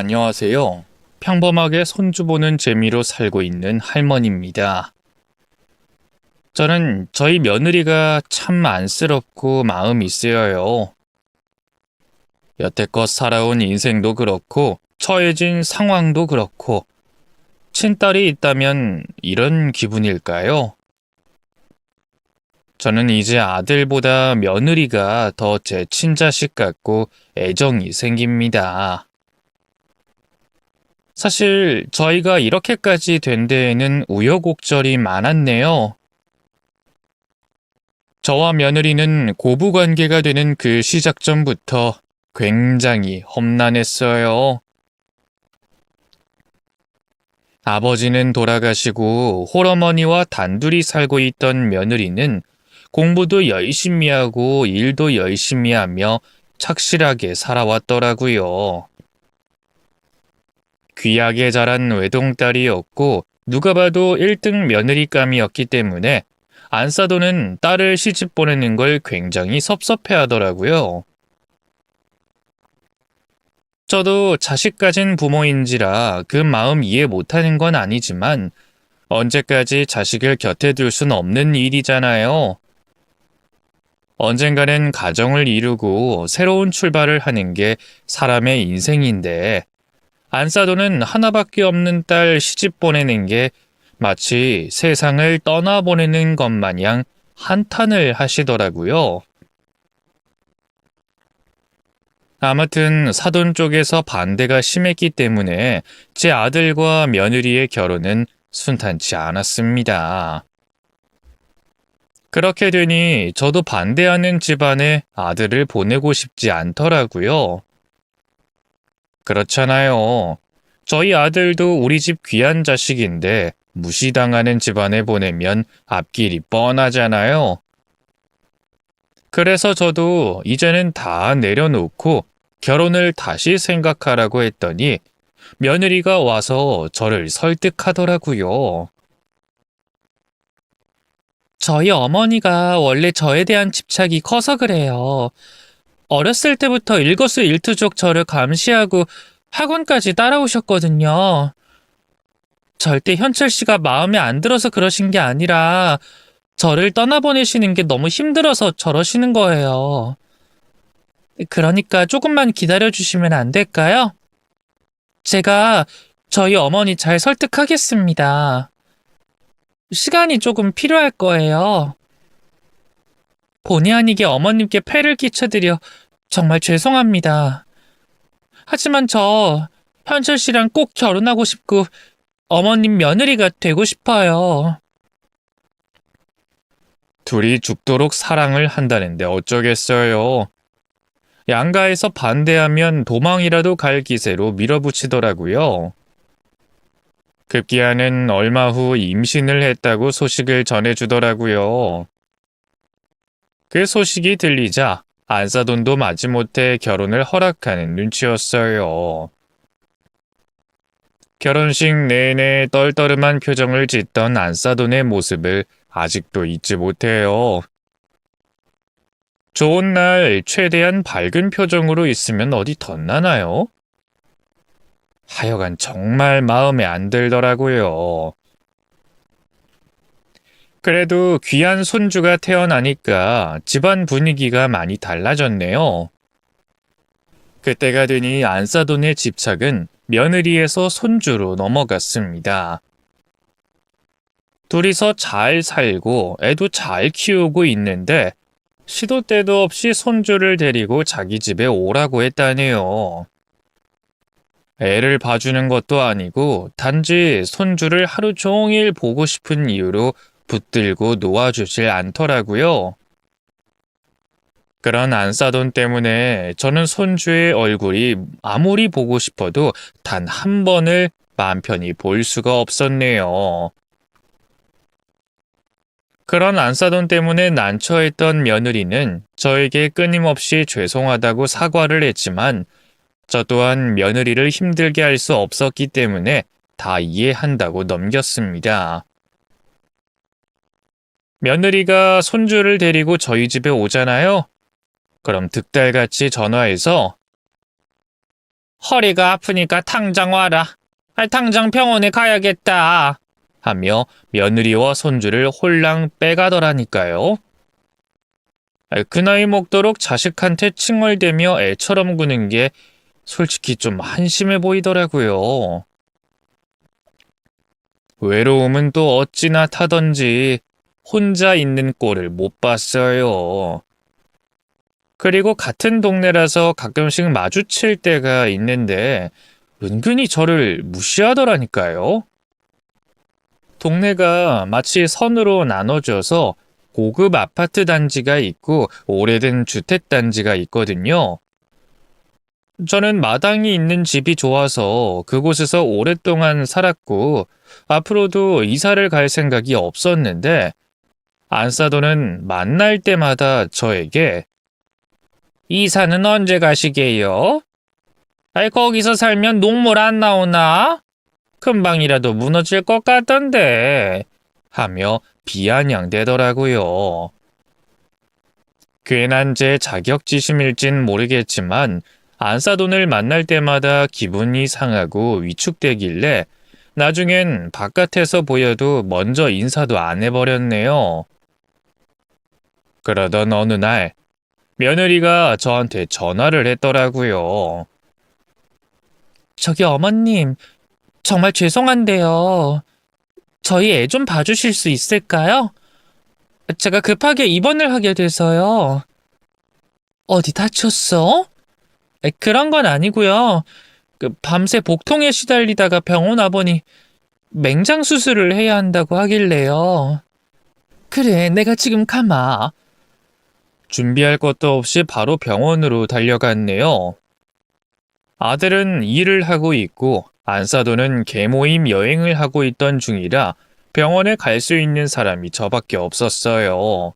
안녕하세요. 평범하게 손주 보는 재미로 살고 있는 할머니입니다. 저는 저희 며느리가 참 안쓰럽고 마음이 쓰여요. 여태껏 살아온 인생도 그렇고 처해진 상황도 그렇고 친딸이 있다면 이런 기분일까요? 저는 이제 아들보다 며느리가 더 제 친자식 같고 애정이 생깁니다. 사실 저희가 이렇게까지 된 데에는 우여곡절이 많았네요. 저와 며느리는 고부관계가 되는 그 시작점부터 굉장히 험난했어요. 아버지는 돌아가시고 홀어머니와 단둘이 살고 있던 며느리는 공부도 열심히 하고 일도 열심히 하며 착실하게 살아왔더라고요. 귀하게 자란 외동딸이었고 누가 봐도 1등 며느리감이었기 때문에 안사도는 딸을 시집 보내는 걸 굉장히 섭섭해하더라고요. 저도 자식 가진 부모인지라 그 마음 이해 못하는 건 아니지만 언제까지 자식을 곁에 둘 순 없는 일이잖아요. 언젠가는 가정을 이루고 새로운 출발을 하는 게 사람의 인생인데 안사도는 하나밖에 없는 딸 시집 보내는 게 마치 세상을 떠나보내는 것 마냥 한탄을 하시더라고요. 아무튼 사돈 쪽에서 반대가 심했기 때문에 제 아들과 며느리의 결혼은 순탄치 않았습니다. 그렇게 되니 저도 반대하는 집안에 아들을 보내고 싶지 않더라고요. 그렇잖아요. 저희 아들도 우리 집 귀한 자식인데 무시당하는 집안에 보내면 앞길이 뻔하잖아요. 그래서 저도 이제는 다 내려놓고 결혼을 다시 생각하라고 했더니 며느리가 와서 저를 설득하더라고요. 저희 어머니가 원래 저에 대한 집착이 커서 그래요. 어렸을 때부터 일거수일투족 저를 감시하고 학원까지 따라오셨거든요. 절대 현철 씨가 마음에 안 들어서 그러신 게 아니라 저를 떠나보내시는 게 너무 힘들어서 저러시는 거예요. 그러니까 조금만 기다려주시면 안 될까요? 제가 저희 어머니 잘 설득하겠습니다. 시간이 조금 필요할 거예요. 본의 아니게 어머님께 폐를 끼쳐드려 정말 죄송합니다. 하지만 저 현철 씨랑 꼭 결혼하고 싶고 어머님 며느리가 되고 싶어요. 둘이 죽도록 사랑을 한다는데 어쩌겠어요. 양가에서 반대하면 도망이라도 갈 기세로 밀어붙이더라고요. 급기야는 얼마 후 임신을 했다고 소식을 전해주더라고요. 그 소식이 들리자 안사돈도 마지못해 결혼을 허락하는 눈치였어요. 결혼식 내내 떨떠름한 표정을 짓던 안사돈의 모습을 아직도 잊지 못해요. 좋은 날 최대한 밝은 표정으로 있으면 어디 덧나나요? 하여간 정말 마음에 안 들더라고요. 그래도 귀한 손주가 태어나니까 집안 분위기가 많이 달라졌네요. 그때가 되니 안사돈의 집착은 며느리에서 손주로 넘어갔습니다. 둘이서 잘 살고 애도 잘 키우고 있는데 시도 때도 없이 손주를 데리고 자기 집에 오라고 했다네요. 애를 봐주는 것도 아니고 단지 손주를 하루 종일 보고 싶은 이유로 붙들고 놓아주질 않더라고요. 그런 안사돈 때문에 저는 손주의 얼굴이 아무리 보고 싶어도 단 한 번을 마음 편히 볼 수가 없었네요. 그런 안사돈 때문에 난처했던 며느리는 저에게 끊임없이 죄송하다고 사과를 했지만 저 또한 며느리를 힘들게 할 수 없었기 때문에 다 이해한다고 넘겼습니다. 며느리가 손주를 데리고 저희 집에 오잖아요. 그럼 득달같이 전화해서 허리가 아프니까 당장 와라. 당장 병원에 가야겠다. 하며 며느리와 손주를 홀랑 빼가더라니까요. 그 나이 먹도록 자식한테 칭얼대며 애처럼 구는 게 솔직히 좀 한심해 보이더라고요. 외로움은 또 어찌나 타던지 혼자 있는 꼴을 못 봤어요. 그리고 같은 동네라서 가끔씩 마주칠 때가 있는데 은근히 저를 무시하더라니까요. 동네가 마치 선으로 나눠져서 고급 아파트 단지가 있고 오래된 주택 단지가 있거든요. 저는 마당이 있는 집이 좋아서 그곳에서 오랫동안 살았고 앞으로도 이사를 갈 생각이 없었는데 안사돈은 만날 때마다 저에게 이사는 언제 가시게요? 거기서 살면 녹물 안 나오나? 금방이라도 무너질 것 같던데 하며 비아냥대더라고요. 괜한 제 자격지심일진 모르겠지만 안사돈을 만날 때마다 기분이 상하고 위축되길래 나중엔 바깥에서 보여도 먼저 인사도 안 해버렸네요. 그러던 어느 날 며느리가 저한테 전화를 했더라고요. 저기 어머님, 정말 죄송한데요. 저희 애 좀 봐주실 수 있을까요? 제가 급하게 입원을 하게 돼서요. 어디 다쳤어? 그런 건 아니고요. 밤새 복통에 시달리다가 병원 와보니 맹장 수술을 해야 한다고 하길래요. 그래, 내가 지금 가마. 준비할 것도 없이 바로 병원으로 달려갔네요. 아들은 일을 하고 있고 안사돈은 계모임 여행을 하고 있던 중이라 병원에 갈 수 있는 사람이 저밖에 없었어요.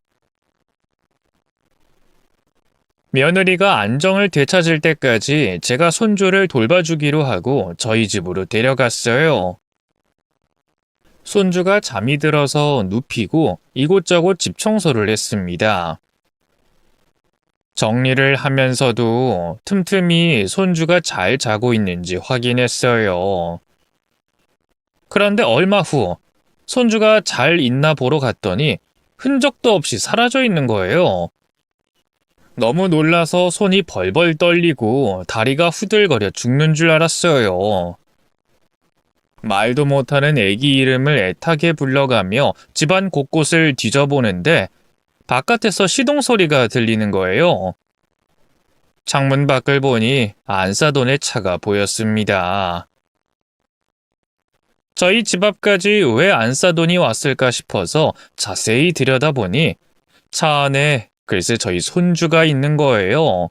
며느리가 안정을 되찾을 때까지 제가 손주를 돌봐주기로 하고 저희 집으로 데려갔어요. 손주가 잠이 들어서 눕히고 이곳저곳 집 청소를 했습니다. 정리를 하면서도 틈틈이 손주가 잘 자고 있는지 확인했어요. 그런데 얼마 후 손주가 잘 있나 보러 갔더니 흔적도 없이 사라져 있는 거예요. 너무 놀라서 손이 벌벌 떨리고 다리가 후들거려 죽는 줄 알았어요. 말도 못하는 애기 이름을 애타게 불러가며 집안 곳곳을 뒤져보는데 바깥에서 시동 소리가 들리는 거예요. 창문 밖을 보니 안사돈의 차가 보였습니다. 저희 집 앞까지 왜 안사돈이 왔을까 싶어서 자세히 들여다보니 차 안에 글쎄 저희 손주가 있는 거예요.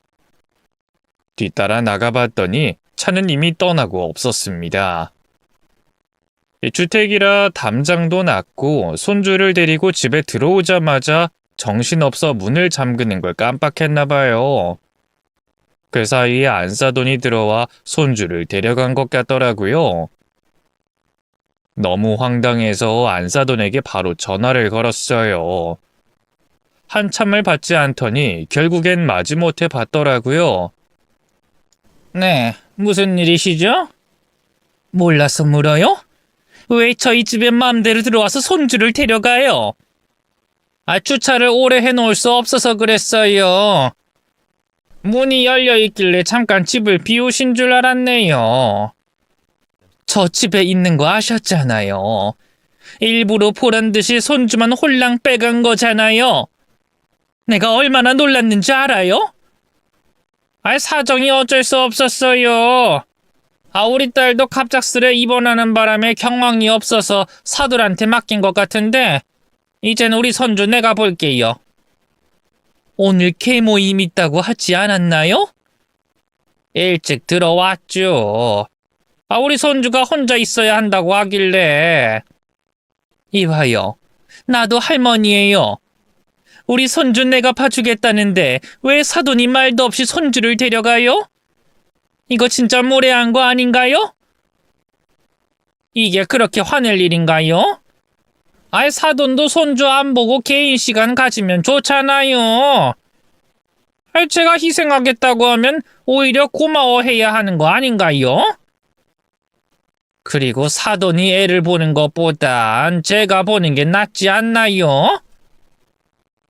뒤따라 나가봤더니 차는 이미 떠나고 없었습니다. 주택이라 담장도 낮고 손주를 데리고 집에 들어오자마자 정신없어 문을 잠그는 걸 깜빡했나 봐요. 그 사이에 안사돈이 들어와 손주를 데려간 것 같더라고요. 너무 황당해서 안사돈에게 바로 전화를 걸었어요. 한참을 받지 않더니 결국엔 마지못해 받더라고요. 네, 무슨 일이시죠? 몰라서 물어요? 왜 저희 집에 마음대로 들어와서 손주를 데려가요? 주차를 오래 해놓을 수 없어서 그랬어요. 문이 열려있길래 잠깐 집을 비우신 줄 알았네요. 저 집에 있는 거 아셨잖아요. 일부러 보란 듯이 손주만 홀랑 빼간 거잖아요. 내가 얼마나 놀랐는지 알아요? 사정이 어쩔 수 없었어요. 우리 딸도 갑작스레 입원하는 바람에 경황이 없어서 사돈한테 맡긴 것 같은데 이젠 우리 손주 내가 볼게요. 오늘 계모임 있다고 하지 않았나요? 일찍 들어왔죠. 우리 손주가 혼자 있어야 한다고 하길래. 이봐요. 나도 할머니예요. 우리 손주 내가 봐주겠다는데 왜 사돈이 말도 없이 손주를 데려가요? 이거 진짜 무례한 거 아닌가요? 이게 그렇게 화낼 일인가요? 사돈도 손주 안 보고 개인 시간 가지면 좋잖아요. 제가 희생하겠다고 하면 오히려 고마워해야 하는 거 아닌가요? 그리고 사돈이 애를 보는 것보단 제가 보는 게 낫지 않나요?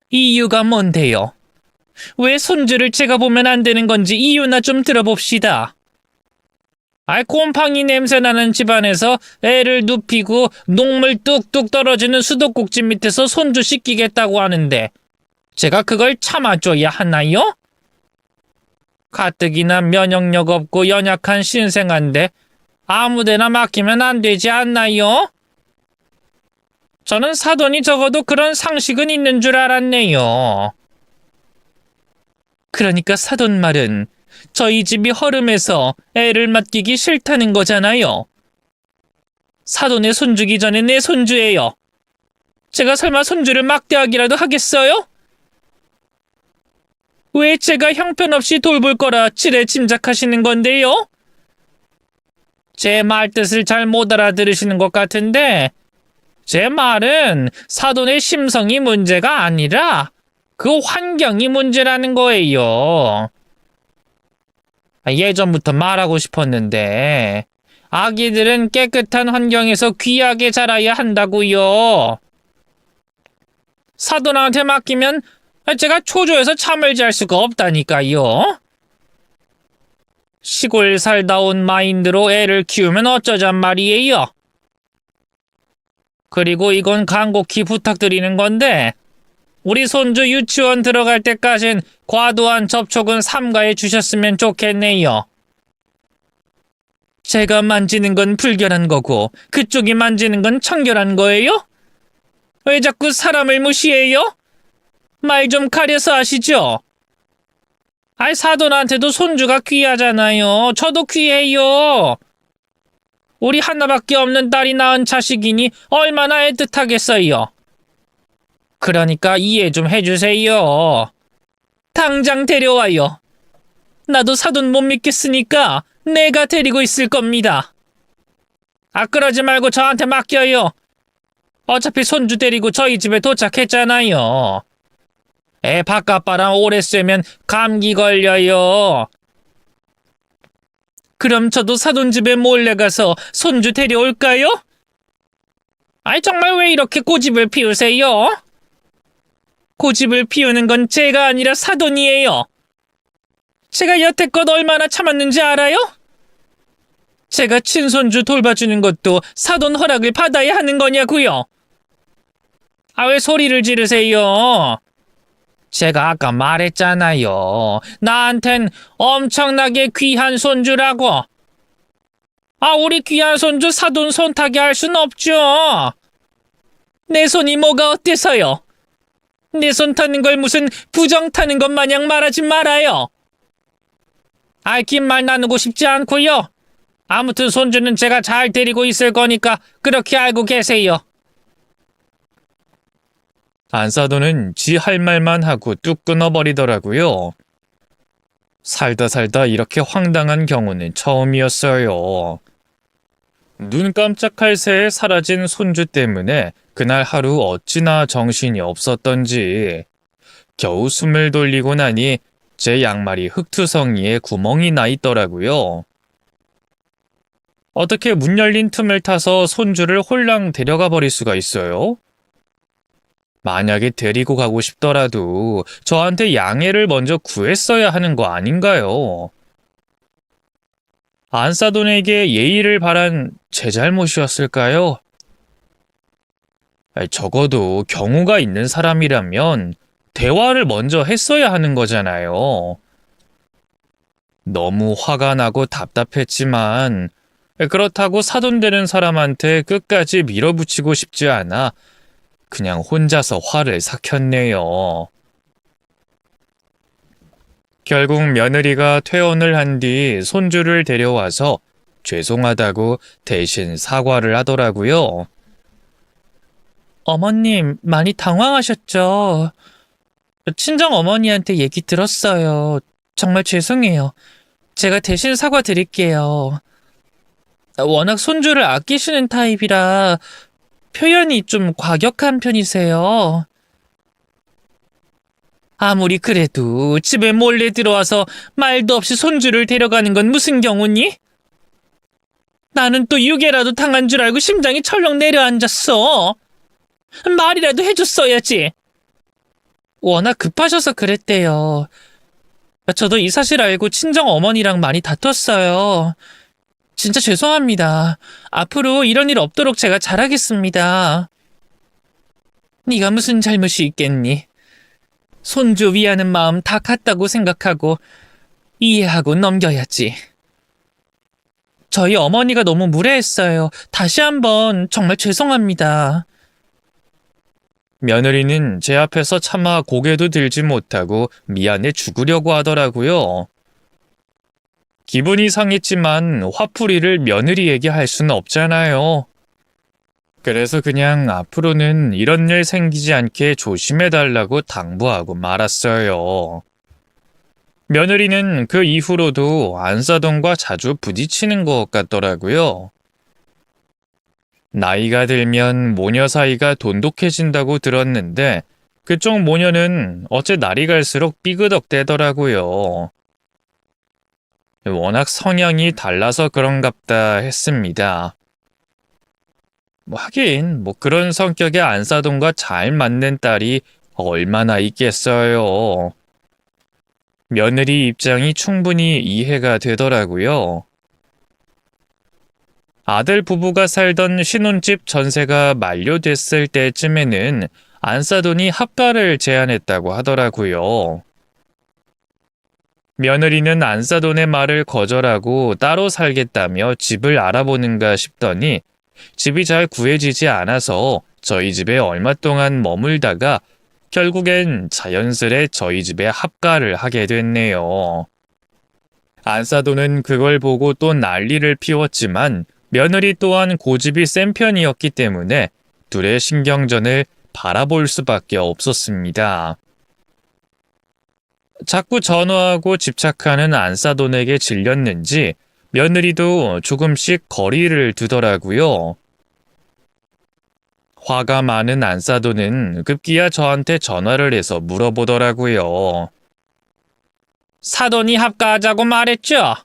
이유가 뭔데요? 왜 손주를 제가 보면 안 되는 건지 이유나 좀 들어봅시다. 곰팡이 냄새나는 집안에서 애를 눕히고 녹물 뚝뚝 떨어지는 수도꼭지 밑에서 손주 씻기겠다고 하는데 제가 그걸 참아줘야 하나요? 가뜩이나 면역력 없고 연약한 신생아인데 아무데나 맡기면 안 되지 않나요? 저는 사돈이 적어도 그런 상식은 있는 줄 알았네요. 그러니까 사돈 말은 저희 집이 허름해서 애를 맡기기 싫다는 거잖아요. 사돈의 손주기 전에 내 손주예요. 제가 설마 손주를 막대하기라도 하겠어요? 왜 제가 형편없이 돌볼 거라 지레 짐작하시는 건데요? 제 말 뜻을 잘 못 알아들으시는 것 같은데 제 말은 사돈의 심성이 문제가 아니라 그 환경이 문제라는 거예요. 예전부터 말하고 싶었는데 아기들은 깨끗한 환경에서 귀하게 자라야 한다고요. 사돈한테 맡기면 제가 초조해서 잠을 잘 수가 없다니까요. 시골 살다 온 마인드로 애를 키우면 어쩌잔 말이에요. 그리고 이건 간곡히 부탁드리는 건데 우리 손주 유치원 들어갈 때까진 과도한 접촉은 삼가해 주셨으면 좋겠네요. 제가 만지는 건 불결한 거고 그쪽이 만지는 건 청결한 거예요? 왜 자꾸 사람을 무시해요? 말 좀 가려서 하시죠. 사돈한테도 손주가 귀하잖아요. 저도 귀해요. 우리 하나밖에 없는 딸이 낳은 자식이니 얼마나 애틋하겠어요. 그러니까 이해 좀 해주세요. 당장 데려와요. 나도 사돈 못 믿겠으니까 내가 데리고 있을 겁니다. 그러지 말고 저한테 맡겨요. 어차피 손주 데리고 저희 집에 도착했잖아요. 애 바깥바람 오래 쐬면 감기 걸려요. 그럼 저도 사돈 집에 몰래 가서 손주 데려올까요? 정말 왜 이렇게 고집을 피우세요? 고집을 피우는 건 제가 아니라 사돈이에요. 제가 여태껏 얼마나 참았는지 알아요? 제가 친손주 돌봐주는 것도 사돈 허락을 받아야 하는 거냐고요? 왜 소리를 지르세요? 제가 아까 말했잖아요. 나한텐 엄청나게 귀한 손주라고. 우리 귀한 손주 사돈 손 타게 할 순 없죠. 내 손이 뭐가 어때서요? 내 손 타는 걸 무슨 부정 타는 것 마냥 말하지 말아요. 긴 말 나누고 싶지 않고요. 아무튼 손주는 제가 잘 데리고 있을 거니까 그렇게 알고 계세요. 안사돈은 지 할 말만 하고 뚝 끊어버리더라고요. 살다 이렇게 황당한 경우는 처음이었어요. 눈 깜짝할 새에 사라진 손주 때문에 그날 하루 어찌나 정신이 없었던지 겨우 숨을 돌리고 나니 제 양말이 흙투성이에 구멍이 나 있더라고요. 어떻게 문 열린 틈을 타서 손주를 홀랑 데려가 버릴 수가 있어요? 만약에 데리고 가고 싶더라도 저한테 양해를 먼저 구했어야 하는 거 아닌가요? 안사돈에게 예의를 바란 제 잘못이었을까요? 적어도 경우가 있는 사람이라면 대화를 먼저 했어야 하는 거잖아요. 너무 화가 나고 답답했지만 그렇다고 사돈되는 사람한테 끝까지 밀어붙이고 싶지 않아 그냥 혼자서 화를 삭혔네요. 결국 며느리가 퇴원을 한 뒤 손주를 데려와서 죄송하다고 대신 사과를 하더라고요. 어머님, 많이 당황하셨죠? 친정 어머니한테 얘기 들었어요. 정말 죄송해요. 제가 대신 사과드릴게요. 워낙 손주를 아끼시는 타입이라 표현이 좀 과격한 편이세요. 아무리 그래도 집에 몰래 들어와서 말도 없이 손주를 데려가는 건 무슨 경우니? 나는 또 유괴라도 당한 줄 알고 심장이 철렁 내려앉았어. 말이라도 해줬어야지. 워낙 급하셔서 그랬대요. 저도 이 사실 알고 친정 어머니랑 많이 다퉜어요. 진짜 죄송합니다. 앞으로 이런 일 없도록 제가 잘하겠습니다. 네가 무슨 잘못이 있겠니? 손주 위하는 마음 다 같다고 생각하고 이해하고 넘겨야지. 저희 어머니가 너무 무례했어요. 다시 한번 정말 죄송합니다. 며느리는 제 앞에서 차마 고개도 들지 못하고 미안해 죽으려고 하더라고요. 기분이 상했지만 화풀이를 며느리에게 할 수는 없잖아요. 그래서 그냥 앞으로는 이런 일 생기지 않게 조심해달라고 당부하고 말았어요. 며느리는 그 이후로도 안사돈과 자주 부딪히는 것 같더라고요. 나이가 들면 모녀 사이가 돈독해진다고 들었는데 그쪽 모녀는 어째 날이 갈수록 삐그덕대더라고요. 워낙 성향이 달라서 그런갑다 했습니다. 하긴 그런 성격의 안사돈과 잘 맞는 딸이 얼마나 있겠어요. 며느리 입장이 충분히 이해가 되더라고요. 아들 부부가 살던 신혼집 전세가 만료됐을 때쯤에는 안사돈이 합가를 제안했다고 하더라고요. 며느리는 안사돈의 말을 거절하고 따로 살겠다며 집을 알아보는가 싶더니 집이 잘 구해지지 않아서 저희 집에 얼마 동안 머물다가 결국엔 자연스레 저희 집에 합가를 하게 됐네요. 안사돈은 그걸 보고 또 난리를 피웠지만 며느리 또한 고집이 센 편이었기 때문에 둘의 신경전을 바라볼 수밖에 없었습니다. 자꾸 전화하고 집착하는 안사돈에게 질렸는지 며느리도 조금씩 거리를 두더라고요. 화가 많은 안사돈은 급기야 저한테 전화를 해서 물어보더라고요. 사돈이 합가하자고 말했죠?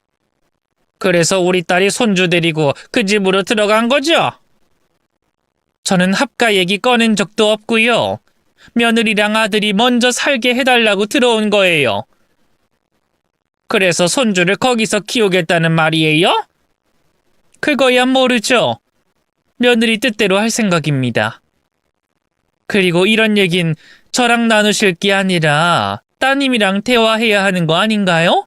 그래서 우리 딸이 손주 데리고 그 집으로 들어간 거죠? 저는 합가 얘기 꺼낸 적도 없고요. 며느리랑 아들이 먼저 살게 해달라고 들어온 거예요. 그래서 손주를 거기서 키우겠다는 말이에요? 그거야 모르죠. 며느리 뜻대로 할 생각입니다. 그리고 이런 얘긴 저랑 나누실 게 아니라 따님이랑 대화해야 하는 거 아닌가요?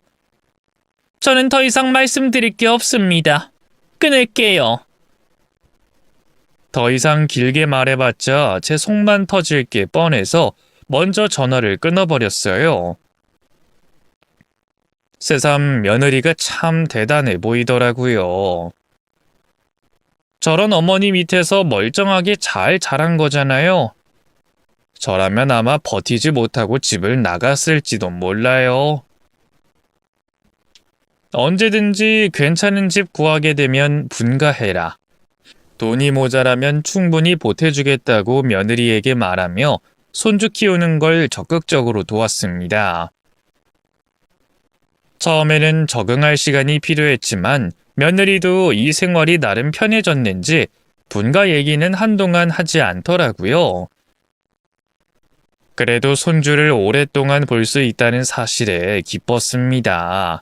저는 더 이상 말씀드릴 게 없습니다. 끊을게요. 더 이상 길게 말해봤자 제 속만 터질 게 뻔해서 먼저 전화를 끊어버렸어요. 새삼 며느리가 참 대단해 보이더라고요. 저런 어머니 밑에서 멀쩡하게 잘 자란 거잖아요. 저라면 아마 버티지 못하고 집을 나갔을지도 몰라요. 언제든지 괜찮은 집 구하게 되면 분가해라. 돈이 모자라면 충분히 보태주겠다고 며느리에게 말하며 손주 키우는 걸 적극적으로 도왔습니다. 처음에는 적응할 시간이 필요했지만 며느리도 이 생활이 나름 편해졌는지 분가 얘기는 한동안 하지 않더라고요. 그래도 손주를 오랫동안 볼 수 있다는 사실에 기뻤습니다.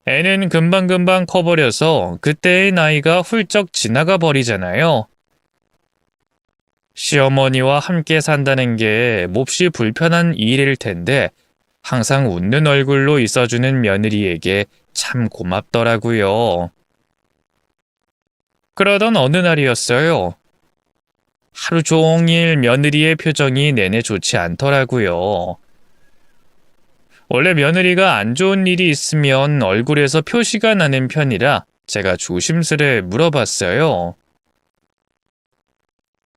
애는 금방금방 커버려서 그때의 나이가 훌쩍 지나가 버리잖아요. 시어머니와 함께 산다는 게 몹시 불편한 일일 텐데 항상 웃는 얼굴로 있어주는 며느리에게 참 고맙더라고요. 그러던 어느 날이었어요. 하루 종일 며느리의 표정이 내내 좋지 않더라고요. 원래 며느리가 안 좋은 일이 있으면 얼굴에서 표시가 나는 편이라 제가 조심스레 물어봤어요.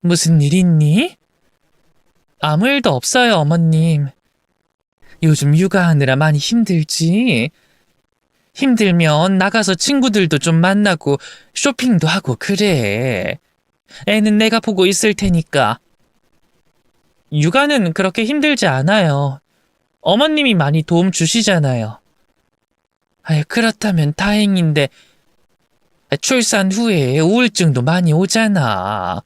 무슨 일 있니? 아무 일도 없어요, 어머님. 요즘 육아하느라 많이 힘들지. 힘들면 나가서 친구들도 좀 만나고 쇼핑도 하고 그래. 애는 내가 보고 있을 테니까. 육아는 그렇게 힘들지 않아요. 어머님이 많이 도움 주시잖아요. 그렇다면 다행인데 출산 후에 우울증도 많이 오잖아.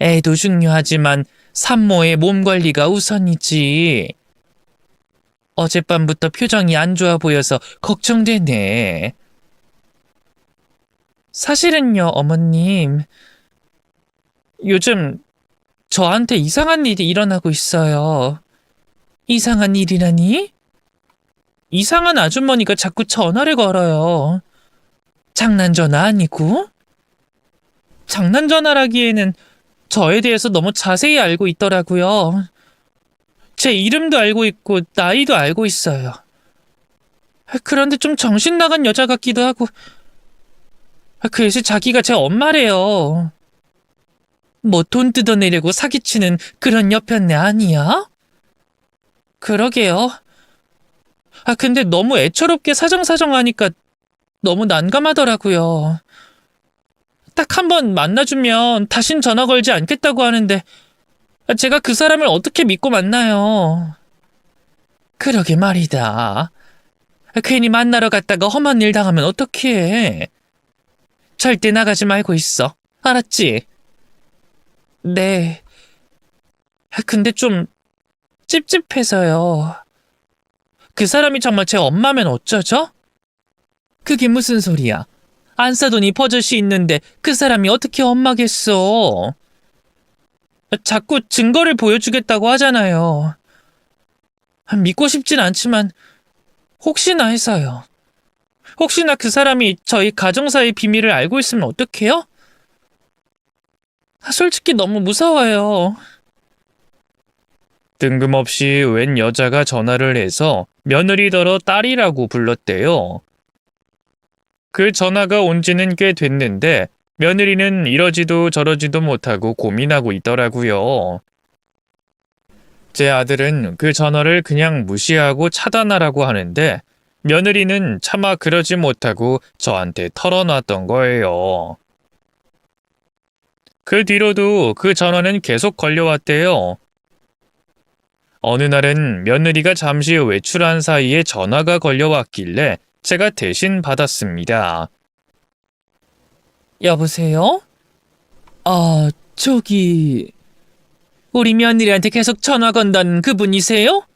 애도 중요하지만 산모의 몸 관리가 우선이지. 어젯밤부터 표정이 안 좋아 보여서 걱정되네. 사실은요, 어머님. 요즘 저한테 이상한 일이 일어나고 있어요. 이상한 일이라니? 이상한 아주머니가 자꾸 전화를 걸어요. 장난 전화 아니고? 장난 전화라기에는 저에 대해서 너무 자세히 알고 있더라고요. 제 이름도 알고 있고 나이도 알고 있어요. 그런데 좀 정신 나간 여자 같기도 하고 그래서 자기가 제 엄마래요. 뭐 돈 뜯어내려고 사기치는 그런 여편네 아니야? 그러게요. 근데 너무 애처롭게 사정사정하니까 너무 난감하더라고요. 딱 한 번 만나주면 다신 전화 걸지 않겠다고 하는데 제가 그 사람을 어떻게 믿고 만나요? 그러게 말이다. 괜히 만나러 갔다가 험한 일 당하면 어떡해. 절대 나가지 말고 있어. 알았지? 네. 근데 좀 찝찝해서요. 그 사람이 정말 제 엄마면 어쩌죠? 그게 무슨 소리야? 안 싸더니 버젓이 있는데 그 사람이 어떻게 엄마겠어? 자꾸 증거를 보여주겠다고 하잖아요. 믿고 싶진 않지만 혹시나 해서요. 혹시나 그 사람이 저희 가정사의 비밀을 알고 있으면 어떡해요? 솔직히 너무 무서워요. 뜬금없이 웬 여자가 전화를 해서 며느리더러 딸이라고 불렀대요. 그 전화가 온 지는 꽤 됐는데 며느리는 이러지도 저러지도 못하고 고민하고 있더라고요. 제 아들은 그 전화를 그냥 무시하고 차단하라고 하는데 며느리는 차마 그러지 못하고 저한테 털어놨던 거예요. 그 뒤로도 그 전화는 계속 걸려왔대요. 어느 날은 며느리가 잠시 외출한 사이에 전화가 걸려왔길래 제가 대신 받았습니다. 여보세요? 저기... 우리 며느리한테 계속 전화 건다는 그분이세요?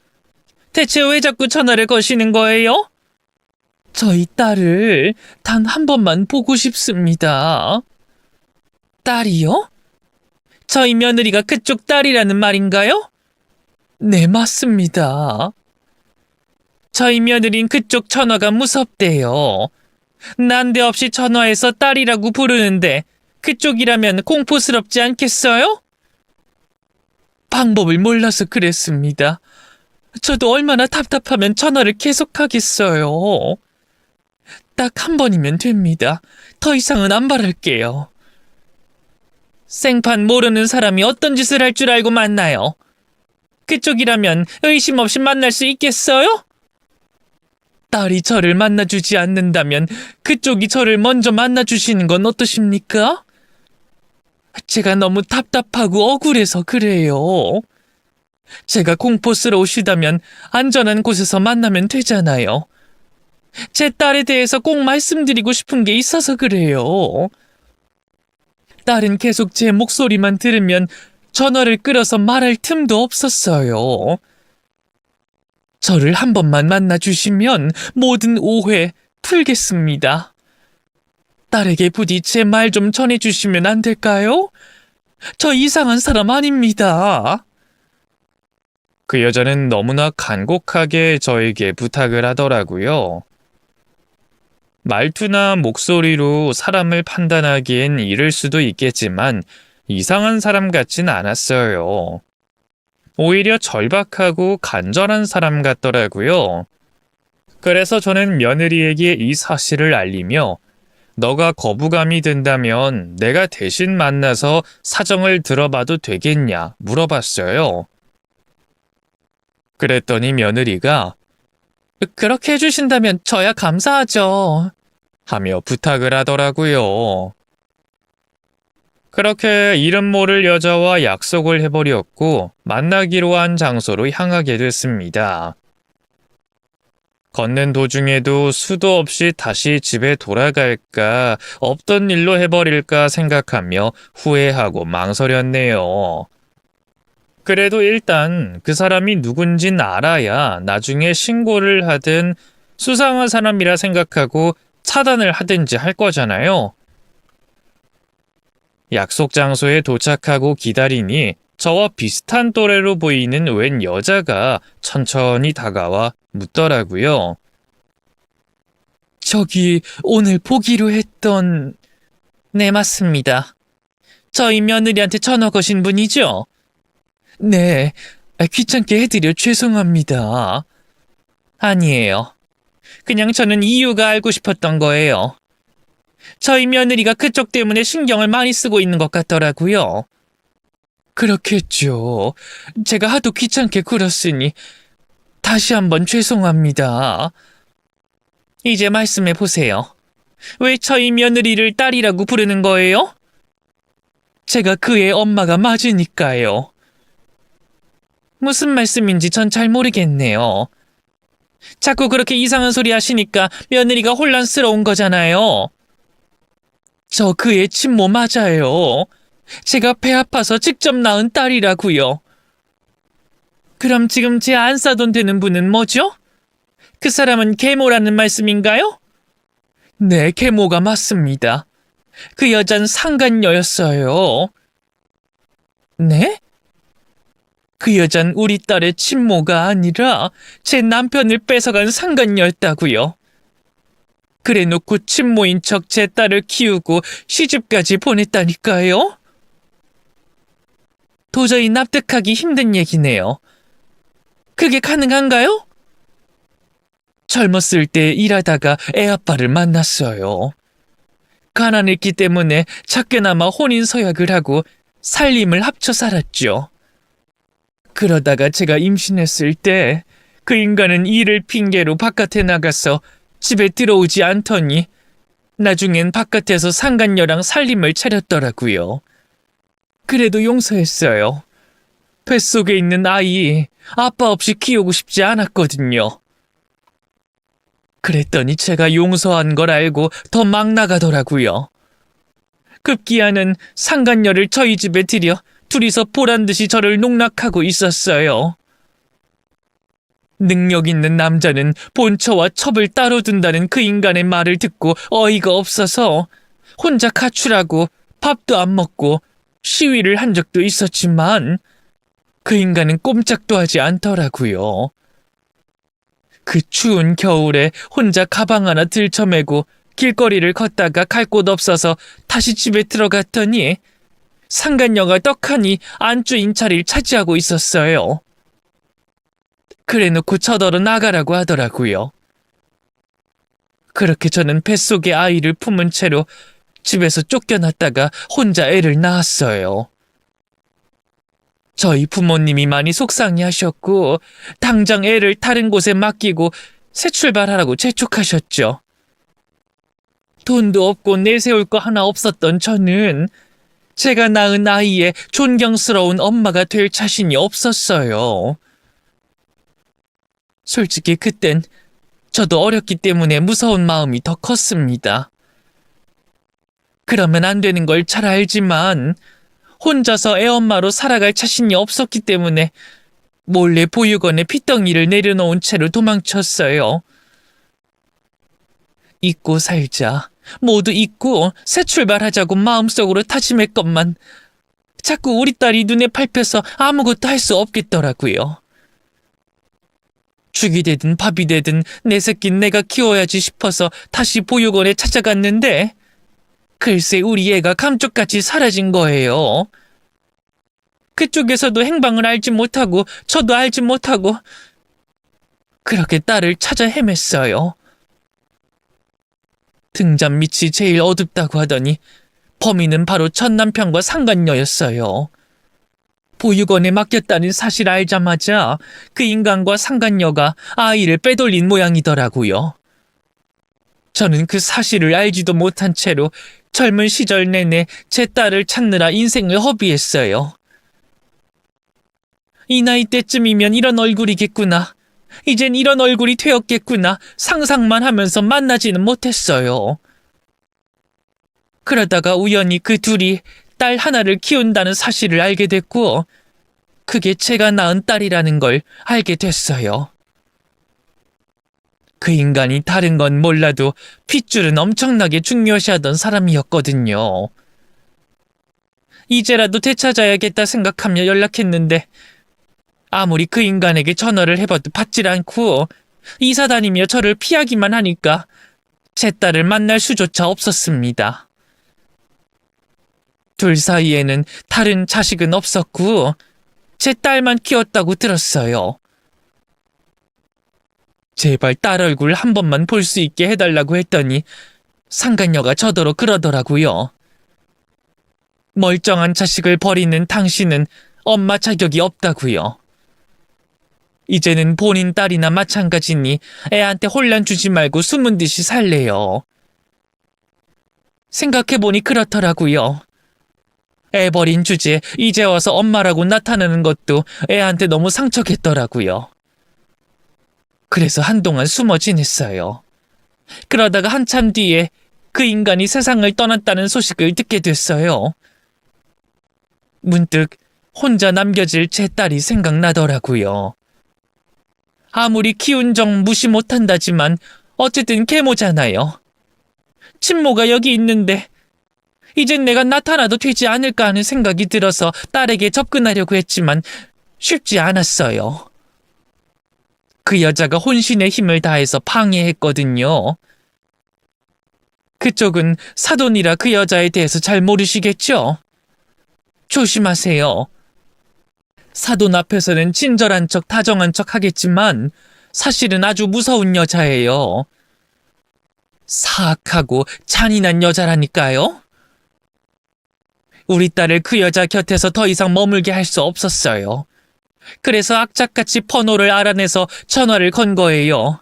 대체 왜 자꾸 전화를 거시는 거예요? 저희 딸을 단 한 번만 보고 싶습니다. 딸이요? 저희 며느리가 그쪽 딸이라는 말인가요? 네, 맞습니다. 저희 며느린 그쪽 전화가 무섭대요. 난데없이 전화해서 딸이라고 부르는데 그쪽이라면 공포스럽지 않겠어요? 방법을 몰라서 그랬습니다. 저도 얼마나 답답하면 전화를 계속하겠어요. 딱 한 번이면 됩니다. 더 이상은 안 바랄게요. 생판 모르는 사람이 어떤 짓을 할 줄 알고 만나요? 그쪽이라면 의심 없이 만날 수 있겠어요? 딸이 저를 만나주지 않는다면 그쪽이 저를 먼저 만나주시는 건 어떠십니까? 제가 너무 답답하고 억울해서 그래요. 제가 공포스러우시다면 안전한 곳에서 만나면 되잖아요. 제 딸에 대해서 꼭 말씀드리고 싶은 게 있어서 그래요. 딸은 계속 제 목소리만 들으면 전화를 끌어서 말할 틈도 없었어요. 저를 한 번만 만나주시면 모든 오해 풀겠습니다. 딸에게 부디 제 말 좀 전해주시면 안 될까요? 저 이상한 사람 아닙니다. 그 여자는 너무나 간곡하게 저에게 부탁을 하더라고요. 말투나 목소리로 사람을 판단하기엔 이를 수도 있겠지만 이상한 사람 같진 않았어요. 오히려 절박하고 간절한 사람 같더라고요. 그래서 저는 며느리에게 이 사실을 알리며 너가 거부감이 든다면 내가 대신 만나서 사정을 들어봐도 되겠냐 물어봤어요. 그랬더니 며느리가 그렇게 해주신다면 저야 감사하죠. 하며 부탁을 하더라고요. 그렇게 이름 모를 여자와 약속을 해버렸고 만나기로 한 장소로 향하게 됐습니다. 걷는 도중에도 수도 없이 다시 집에 돌아갈까, 없던 일로 해버릴까 생각하며 후회하고 망설였네요. 그래도 일단 그 사람이 누군진 알아야 나중에 신고를 하든 수상한 사람이라 생각하고 차단을 하든지 할 거잖아요. 약속 장소에 도착하고 기다리니 저와 비슷한 또래로 보이는 웬 여자가 천천히 다가와 묻더라고요. 저기 오늘 보기로 했던... 네, 맞습니다. 저희 며느리한테 전화 거신 분이죠? 네, 귀찮게 해드려 죄송합니다. 아니에요. 그냥 저는 이유가 알고 싶었던 거예요. 저희 며느리가 그쪽 때문에 신경을 많이 쓰고 있는 것 같더라고요. 그렇겠죠. 제가 하도 귀찮게 굴었으니 다시 한번 죄송합니다. 이제 말씀해 보세요. 왜 저희 며느리를 딸이라고 부르는 거예요? 제가 그의 엄마가 맞으니까요. 무슨 말씀인지 전 잘 모르겠네요. 자꾸 그렇게 이상한 소리 하시니까 며느리가 혼란스러운 거잖아요. 저 그의 친모 맞아요. 제가 배 아파서 직접 낳은 딸이라고요. 그럼 지금 제 안 싸돈 되는 분은 뭐죠? 그 사람은 계모라는 말씀인가요? 네, 계모가 맞습니다. 그 여잔 상간녀였어요. 네? 그 여잔 우리 딸의 친모가 아니라 제 남편을 뺏어간 상간녀였다고요. 그래놓고 친모인 척 제 딸을 키우고 시집까지 보냈다니까요. 도저히 납득하기 힘든 얘기네요. 그게 가능한가요? 젊었을 때 일하다가 애아빠를 만났어요. 가난했기 때문에 작게나마 혼인서약을 하고 살림을 합쳐 살았죠. 그러다가 제가 임신했을 때 그 인간은 일을 핑계로 바깥에 나가서 집에 들어오지 않더니 나중엔 바깥에서 상간녀랑 살림을 차렸더라고요. 그래도 용서했어요. 뱃속에 있는 아이 아빠 없이 키우고 싶지 않았거든요. 그랬더니 제가 용서한 걸 알고 더 막 나가더라고요. 급기야는 상간녀를 저희 집에 들여 둘이서 보란듯이 저를 농락하고 있었어요. 능력 있는 남자는 본처와 첩을 따로 둔다는 그 인간의 말을 듣고 어이가 없어서 혼자 가출하고 밥도 안 먹고 시위를 한 적도 있었지만 그 인간은 꼼짝도 하지 않더라고요. 그 추운 겨울에 혼자 가방 하나 들쳐매고 길거리를 걷다가 갈 곳 없어서 다시 집에 들어갔더니 상간녀가 떡하니 안주인 자리를 차지하고 있었어요. 그래놓고 저더러 나가라고 하더라고요. 그렇게 저는 뱃속에 아이를 품은 채로 집에서 쫓겨났다가 혼자 애를 낳았어요. 저희 부모님이 많이 속상해하셨고 당장 애를 다른 곳에 맡기고 새 출발하라고 재촉하셨죠. 돈도 없고 내세울 거 하나 없었던 저는 제가 낳은 아이의 존경스러운 엄마가 될 자신이 없었어요. 솔직히 그땐 저도 어렸기 때문에 무서운 마음이 더 컸습니다. 그러면 안 되는 걸 잘 알지만 혼자서 애엄마로 살아갈 자신이 없었기 때문에 몰래 보육원에 핏덩이를 내려놓은 채로 도망쳤어요. 잊고 살자, 모두 잊고 새 출발하자고 마음속으로 다짐했건만 자꾸 우리 딸이 눈에 밟혀서 아무것도 할 수 없겠더라고요. 죽이 되든 밥이 되든 내 새끼는 내가 키워야지 싶어서 다시 보육원에 찾아갔는데 글쎄 우리 애가 감쪽같이 사라진 거예요. 그쪽에서도 행방을 알지 못하고 저도 알지 못하고 그렇게 딸을 찾아 헤맸어요. 등잔 밑이 제일 어둡다고 하더니 범인은 바로 전 남편과 상간녀였어요. 보육원에 맡겼다는 사실 알자마자 그 인간과 상간녀가 아이를 빼돌린 모양이더라고요. 저는 그 사실을 알지도 못한 채로 젊은 시절 내내 제 딸을 찾느라 인생을 허비했어요. 이 나이 때쯤이면 이런 얼굴이겠구나. 이젠 이런 얼굴이 되었겠구나. 상상만 하면서 만나지는 못했어요. 그러다가 우연히 그 둘이 딸 하나를 키운다는 사실을 알게 됐고, 그게 제가 낳은 딸이라는 걸 알게 됐어요. 그 인간이 다른 건 몰라도 핏줄은 엄청나게 중요시하던 사람이었거든요. 이제라도 되찾아야겠다 생각하며 연락했는데 아무리 그 인간에게 전화를 해봐도 받질 않고 이사 다니며 저를 피하기만 하니까 제 딸을 만날 수조차 없었습니다. 둘 사이에는 다른 자식은 없었고 제 딸만 키웠다고 들었어요. 제발 딸 얼굴 한 번만 볼 수 있게 해달라고 했더니 상간녀가 저더러 그러더라고요. 멀쩡한 자식을 버리는 당신은 엄마 자격이 없다고요. 이제는 본인 딸이나 마찬가지니 애한테 혼란 주지 말고 숨은 듯이 살래요. 생각해보니 그렇더라고요. 애 버린 주제에 이제 와서 엄마라고 나타나는 것도 애한테 너무 상처겠더라고요. 그래서 한동안 숨어 지냈어요. 그러다가 한참 뒤에 그 인간이 세상을 떠났다는 소식을 듣게 됐어요. 문득 혼자 남겨질 제 딸이 생각나더라고요. 아무리 키운 정 무시 못한다지만 어쨌든 계모잖아요. 친모가 여기 있는데 이젠 내가 나타나도 되지 않을까 하는 생각이 들어서 딸에게 접근하려고 했지만 쉽지 않았어요. 그 여자가 혼신의 힘을 다해서 방해했거든요. 그쪽은 사돈이라 그 여자에 대해서 잘 모르시겠죠? 조심하세요. 사돈 앞에서는 친절한 척 다정한 척 하겠지만 사실은 아주 무서운 여자예요. 사악하고 잔인한 여자라니까요. 우리 딸을 그 여자 곁에서 더 이상 머물게 할 수 없었어요. 그래서 악착같이 번호를 알아내서 전화를 건 거예요.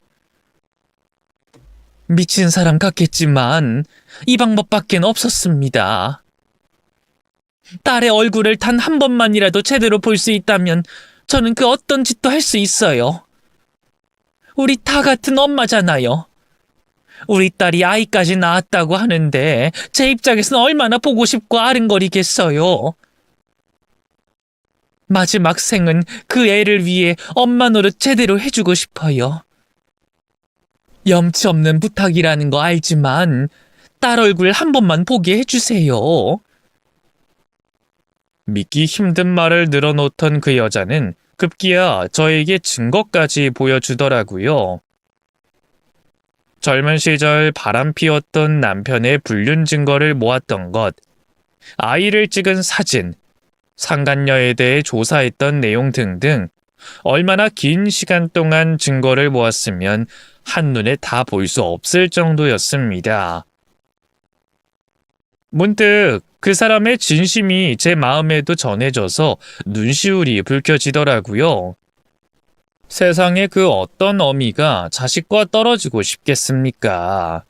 미친 사람 같겠지만 이 방법밖엔 없었습니다. 딸의 얼굴을 단 한 번만이라도 제대로 볼 수 있다면 저는 그 어떤 짓도 할 수 있어요. 우리 다 같은 엄마잖아요. 우리 딸이 아이까지 낳았다고 하는데 제 입장에서는 얼마나 보고 싶고 아른거리겠어요. 마지막 생은 그 애를 위해 엄마 노릇 제대로 해주고 싶어요. 염치 없는 부탁이라는 거 알지만 딸 얼굴 한 번만 보게 해주세요. 믿기 힘든 말을 늘어놓던 그 여자는 급기야 저에게 증거까지 보여주더라고요. 젊은 시절 바람피웠던 남편의 불륜 증거를 모았던 것, 아이를 찍은 사진, 상간녀에 대해 조사했던 내용 등등 얼마나 긴 시간 동안 증거를 모았으면 한눈에 다 볼 수 없을 정도였습니다. 문득 그 사람의 진심이 제 마음에도 전해져서 눈시울이 붉혀지더라고요. 세상에 그 어떤 어미가 자식과 떨어지고 싶겠습니까?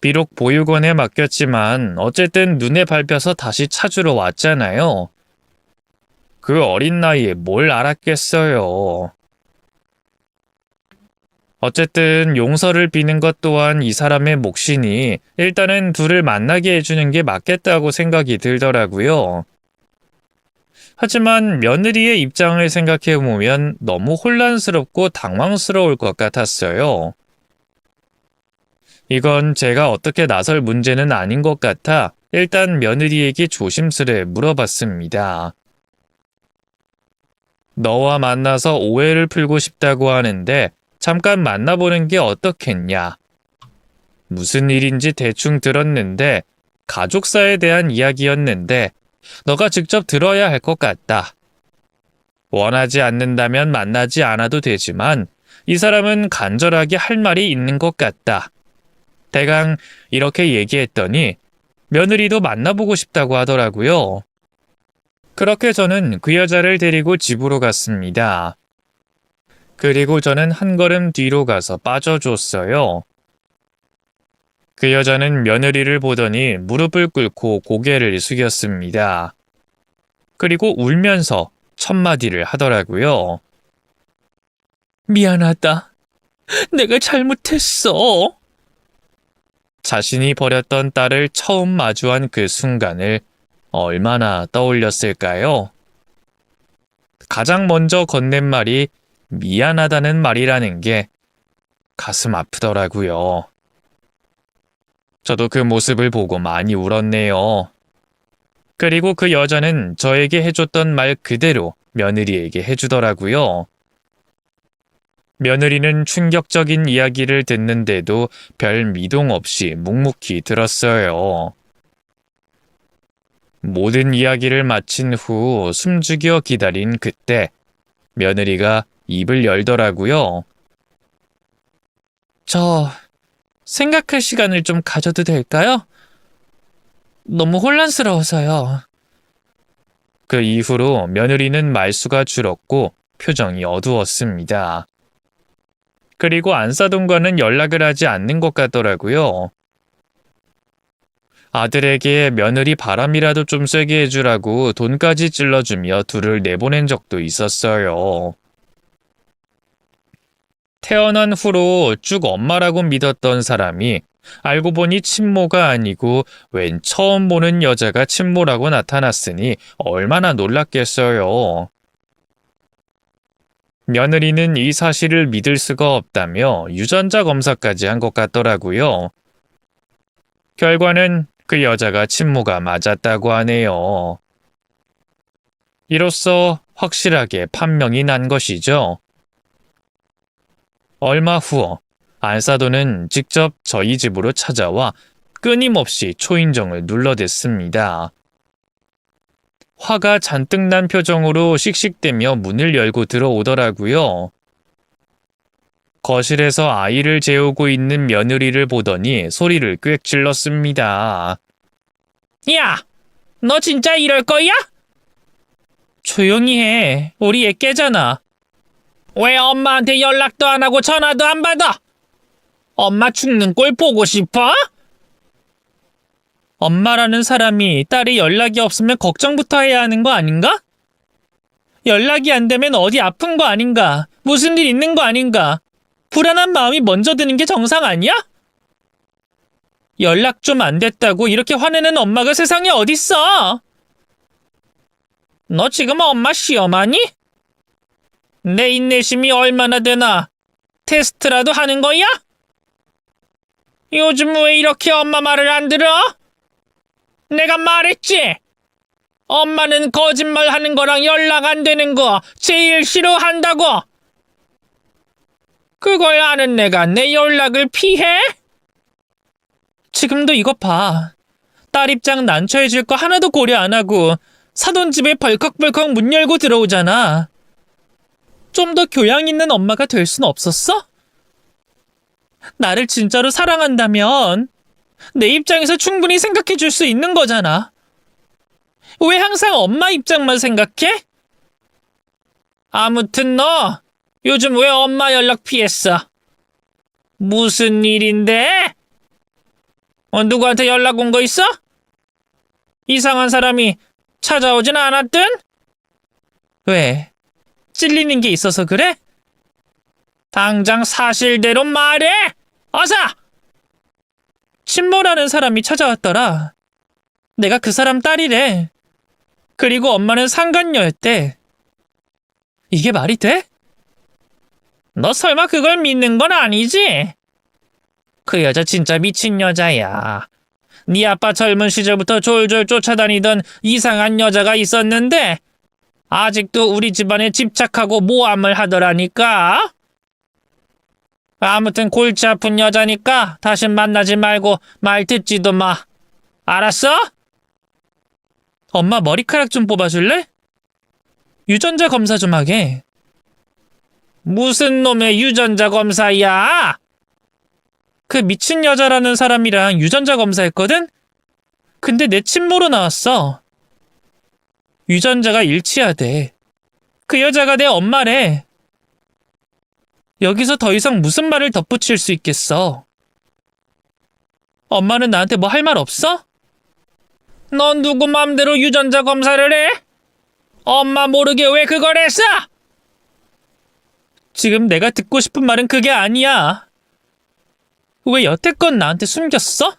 비록 보육원에 맡겼지만 어쨌든 눈에 밟혀서 다시 찾으러 왔잖아요. 그 어린 나이에 뭘 알았겠어요. 어쨌든 용서를 비는 것 또한 이 사람의 몫이니 일단은 둘을 만나게 해주는 게 맞겠다고 생각이 들더라고요. 하지만 며느리의 입장을 생각해보면 너무 혼란스럽고 당황스러울 것 같았어요. 이건 제가 어떻게 나설 문제는 아닌 것 같아 일단 며느리에게 조심스레 물어봤습니다. 너와 만나서 오해를 풀고 싶다고 하는데 잠깐 만나보는 게 어떻겠냐? 무슨 일인지 대충 들었는데 가족사에 대한 이야기였는데 너가 직접 들어야 할 것 같다. 원하지 않는다면 만나지 않아도 되지만 이 사람은 간절하게 할 말이 있는 것 같다. 대강 이렇게 얘기했더니 며느리도 만나보고 싶다고 하더라고요. 그렇게 저는 그 여자를 데리고 집으로 갔습니다. 그리고 저는 한 걸음 뒤로 가서 빠져줬어요. 그 여자는 며느리를 보더니 무릎을 꿇고 고개를 숙였습니다. 그리고 울면서 첫마디를 하더라고요. 미안하다. 내가 잘못했어. 자신이 버렸던 딸을 처음 마주한 그 순간을 얼마나 떠올렸을까요? 가장 먼저 건넨 말이 미안하다는 말이라는 게 가슴 아프더라고요. 저도 그 모습을 보고 많이 울었네요. 그리고 그 여자는 저에게 해줬던 말 그대로 며느리에게 해주더라고요. 며느리는 충격적인 이야기를 듣는데도 별 미동 없이 묵묵히 들었어요. 모든 이야기를 마친 후 숨죽여 기다린 그때 며느리가 입을 열더라고요. 저 생각할 시간을 좀 가져도 될까요? 너무 혼란스러워서요. 그 이후로 며느리는 말수가 줄었고 표정이 어두웠습니다. 그리고 안사돈과는 연락을 하지 않는 것 같더라고요. 아들에게 며느리 바람이라도 좀 쐬게 해주라고 돈까지 찔러주며 둘을 내보낸 적도 있었어요. 태어난 후로 쭉 엄마라고 믿었던 사람이 알고 보니 친모가 아니고 웬 처음 보는 여자가 친모라고 나타났으니 얼마나 놀랐겠어요. 며느리는 이 사실을 믿을 수가 없다며 유전자 검사까지 한 것 같더라고요. 결과는 그 여자가 친모가 맞았다고 하네요. 이로써 확실하게 판명이 난 것이죠. 얼마 후 안사돈은 직접 저희 집으로 찾아와 끊임없이 초인종을 눌러댔습니다. 화가 잔뜩 난 표정으로 씩씩대며 문을 열고 들어오더라고요. 거실에서 아이를 재우고 있는 며느리를 보더니 소리를 꽥 질렀습니다. 야, 너 진짜 이럴 거야? 조용히 해. 우리 애 깨잖아. 왜 엄마한테 연락도 안 하고 전화도 안 받아? 엄마 죽는 꼴 보고 싶어? 엄마라는 사람이 딸이 연락이 없으면 걱정부터 해야 하는 거 아닌가? 연락이 안 되면 어디 아픈 거 아닌가? 무슨 일 있는 거 아닌가? 불안한 마음이 먼저 드는 게 정상 아니야? 연락 좀 안 됐다고 이렇게 화내는 엄마가 세상에 어딨어? 너 지금 엄마 시험하니? 내 인내심이 얼마나 되나? 테스트라도 하는 거야? 요즘 왜 이렇게 엄마 말을 안 들어? 내가 말했지? 엄마는 거짓말 하는 거랑 연락 안 되는 거 제일 싫어한다고. 그걸 아는 내가 내 연락을 피해? 지금도 이것 봐. 딸 입장 난처해질 거 하나도 고려 안 하고 사돈 집에 벌컥벌컥 문 열고 들어오잖아. 좀 더 교양 있는 엄마가 될 순 없었어? 나를 진짜로 사랑한다면 내 입장에서 충분히 생각해 줄 수 있는 거잖아. 왜 항상 엄마 입장만 생각해? 아무튼 너 요즘 왜 엄마 연락 피했어? 무슨 일인데? 누구한테 연락 온 거 있어? 이상한 사람이 찾아오진 않았든? 왜? 찔리는 게 있어서 그래? 당장 사실대로 말해! 어서! 친모라는 사람이 찾아왔더라. 내가 그 사람 딸이래. 그리고 엄마는 상간녀였대. 이게 말이 돼? 너 설마 그걸 믿는 건 아니지? 그 여자 진짜 미친 여자야. 네 아빠 젊은 시절부터 졸졸 쫓아다니던 이상한 여자가 있었는데 아직도 우리 집안에 집착하고 모함을 하더라니까. 아무튼 골치 아픈 여자니까 다신 만나지 말고 말 듣지도 마. 알았어? 엄마 머리카락 좀 뽑아줄래? 유전자 검사 좀 하게. 무슨 놈의 유전자 검사야? 그 미친 여자라는 사람이랑 유전자 검사했거든? 근데 내 친모로 나왔어. 유전자가 일치하대. 그 여자가 내 엄마래. 여기서 더 이상 무슨 말을 덧붙일 수 있겠어. 엄마는 나한테 뭐 할 말 없어? 넌 누구 맘대로 유전자 검사를 해? 엄마 모르게 왜 그걸 했어? 지금 내가 듣고 싶은 말은 그게 아니야. 왜 여태껏 나한테 숨겼어?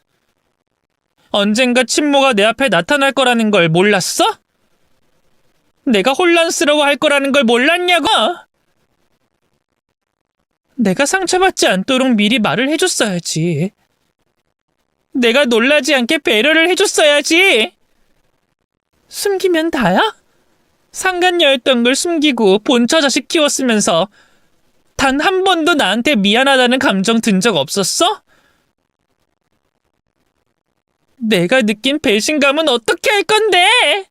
언젠가 친모가 내 앞에 나타날 거라는 걸 몰랐어? 내가 혼란스러워할 거라는 걸 몰랐냐고? 내가 상처받지 않도록 미리 말을 해줬어야지. 내가 놀라지 않게 배려를 해줬어야지. 숨기면 다야? 상간녀였던 걸 숨기고 본처 자식 키웠으면서 단 한 번도 나한테 미안하다는 감정 든 적 없었어? 내가 느낀 배신감은 어떻게 할 건데?